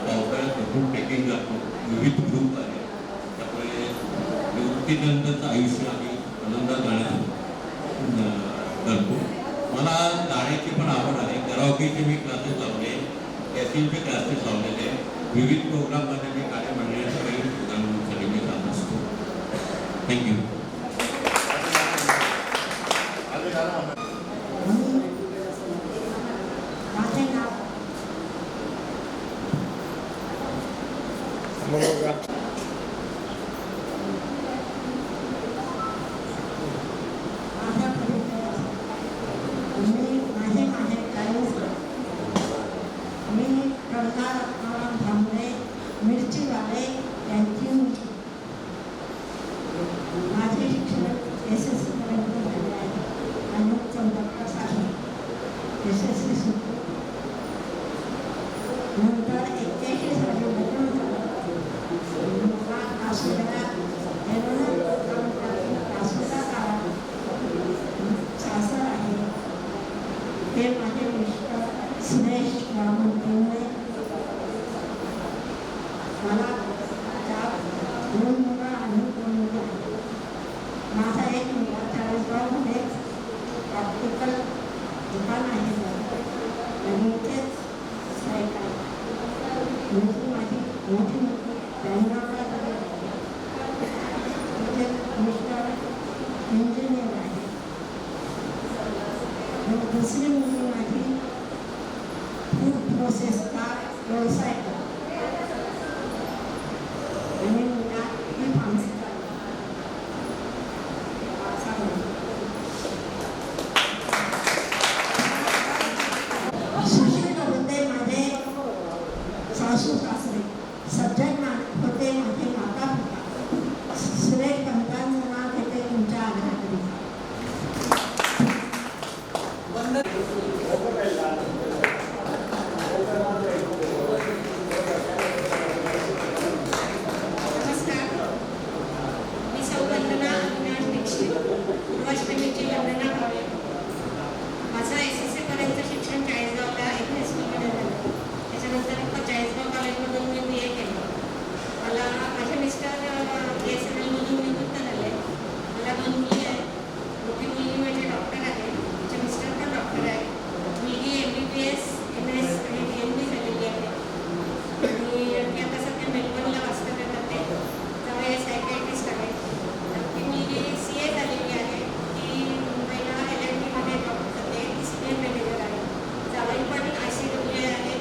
पावसाळ्यात भरपूर ट्रेकिंग करतो. विविध ग्रुप आहे. त्यामुळे निवृत्तीनंतरचं आयुष्य आम्ही आनंदात जाण्यात करतो. मला गाण्याची पण आवड आहे. कराओकेचे मी क्लासेस लावले, कॅसिनचे क्लासेस लावलेले. विविध प्रोग्राममध्ये मी गाणे म्हणण्यासाठी मी जात असतो. थँक्यू. मिरचीवाले यांची माझे शिक्षण SSC पर्यंत झाले आहे. अनेक 14 साली SSC सुरू. नंतर 81 साली लग्न झालं. सासऱ्या सासूचा काळ सासर आहे ते माझे मिस्टर सुरेश वामन पिंगळे. मला 2 मुलं आणि 2 मुली आहेत. माझा एक मुलगा चाळीसगावमध्ये ऑप्टिकल दुकान आहे आणि इथेच साईट आहे. मुलगी माझी मोठी मुलगी बेंगलोरला आहे. तिचे मिस्टर इंजिनियर आहे. दुसरी मुलगी माझी फूड प्रोसेसचा व्यवसाय करते आणि मुलगा ही फार्मसी सुशील होते माझे सासू सासरे. सज्जन होते माझे माता पिता. सुरेश पंतांचं नाव घेते तुमच्या आग्रहाकडे. नमस्कार, मी सौ वंदना अविनाश दीक्षित, पूर्वाष्टमीची वंदना भावे. माझं SSC पर्यंत शिक्षण चाळीसगावला एका स्कूलमध्ये झालं. त्याच्यानंतर मग चाळीसगाव कॉलेजमधून मी BA केलं. मला माझे मिस्टर BSNL मधून निवृत्त झाले. मला 2 मुली आहेत. मोठी मुलगी माझी डॉक्टर आहे, तिचे मिस्टर पण डॉक्टर आहे. मुलगी MBBS MS आणि DNB झालेली आहे आणि ती आता सध्या मेलबर्नला वास्तव्य करते. त्यामुळे सायकॅट्रिस्ट आहे. तर ती मुलगी CA झालेली आहे. ती मुंबईला LNT मध्ये जॉब करते. ती सिनियर मॅनेजर आहे. जावई पण ICWA आहे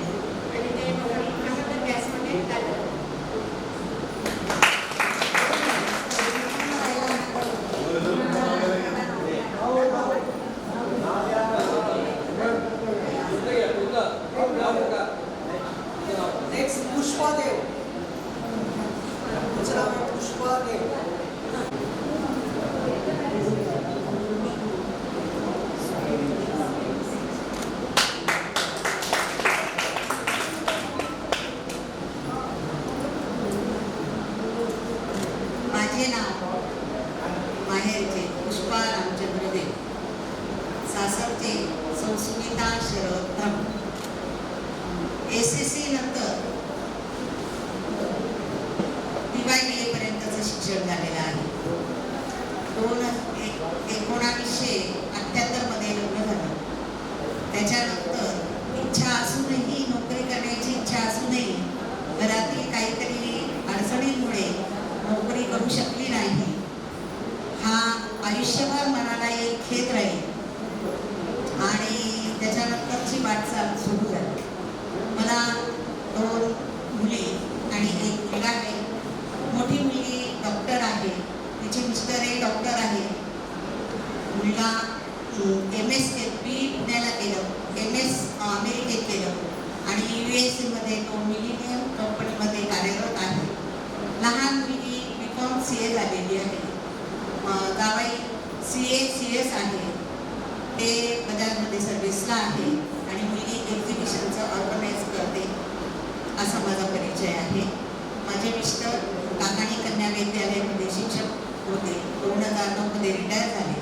आणि ते माझं तर गॅसमध्ये झालं. नेक्स्ट पुष्पादेव. तिचं नाव आहे पुष्पादेव. माझे नाव माहेरचे पुष्पा रामचंद्र देव. सासरचे सुस्मिता शरद धम. SSC नंतर DYBA पर्यंतचं शिक्षण झालेलं आहे. 1978 मध्ये लग्न झालं. त्याच्यानंतर इच्छा असूनही, नोकरी करण्याची इच्छा असूनही घरातील काहीतरी अडचणींमुळे नोकरी करू शकली नाही. हा आयुष्यभर मनाला एक खेद राहील आणि त्याच्यानंतरची वाटचाल सुरू झाली. मला 2 मुली आणि 1 मुलगा आहे. मोठी मुलगी डॉक्टर आहे, तिचे मिस्टर हे डॉक्टर आहे. मुलगा MSB पुण्याला केलं, MS अमेरिकेत केलं आणि USA मध्ये तो मिलिनियम कंपनीमध्ये कार्यरत आहे. लहान मुलगी BCom CA झालेली आहे. जावई CA CS आहे, ते बजाजमध्ये सर्व्हिसला आहे आणि मुलगी एक्झिबिशनचं ऑर्गनाईज करते. असा माझा परिचय आहे. माझे मिस्टर काकाणी कन्या विद्यालयामध्ये शिक्षक होते. 2009 मध्ये रिटायर झाले.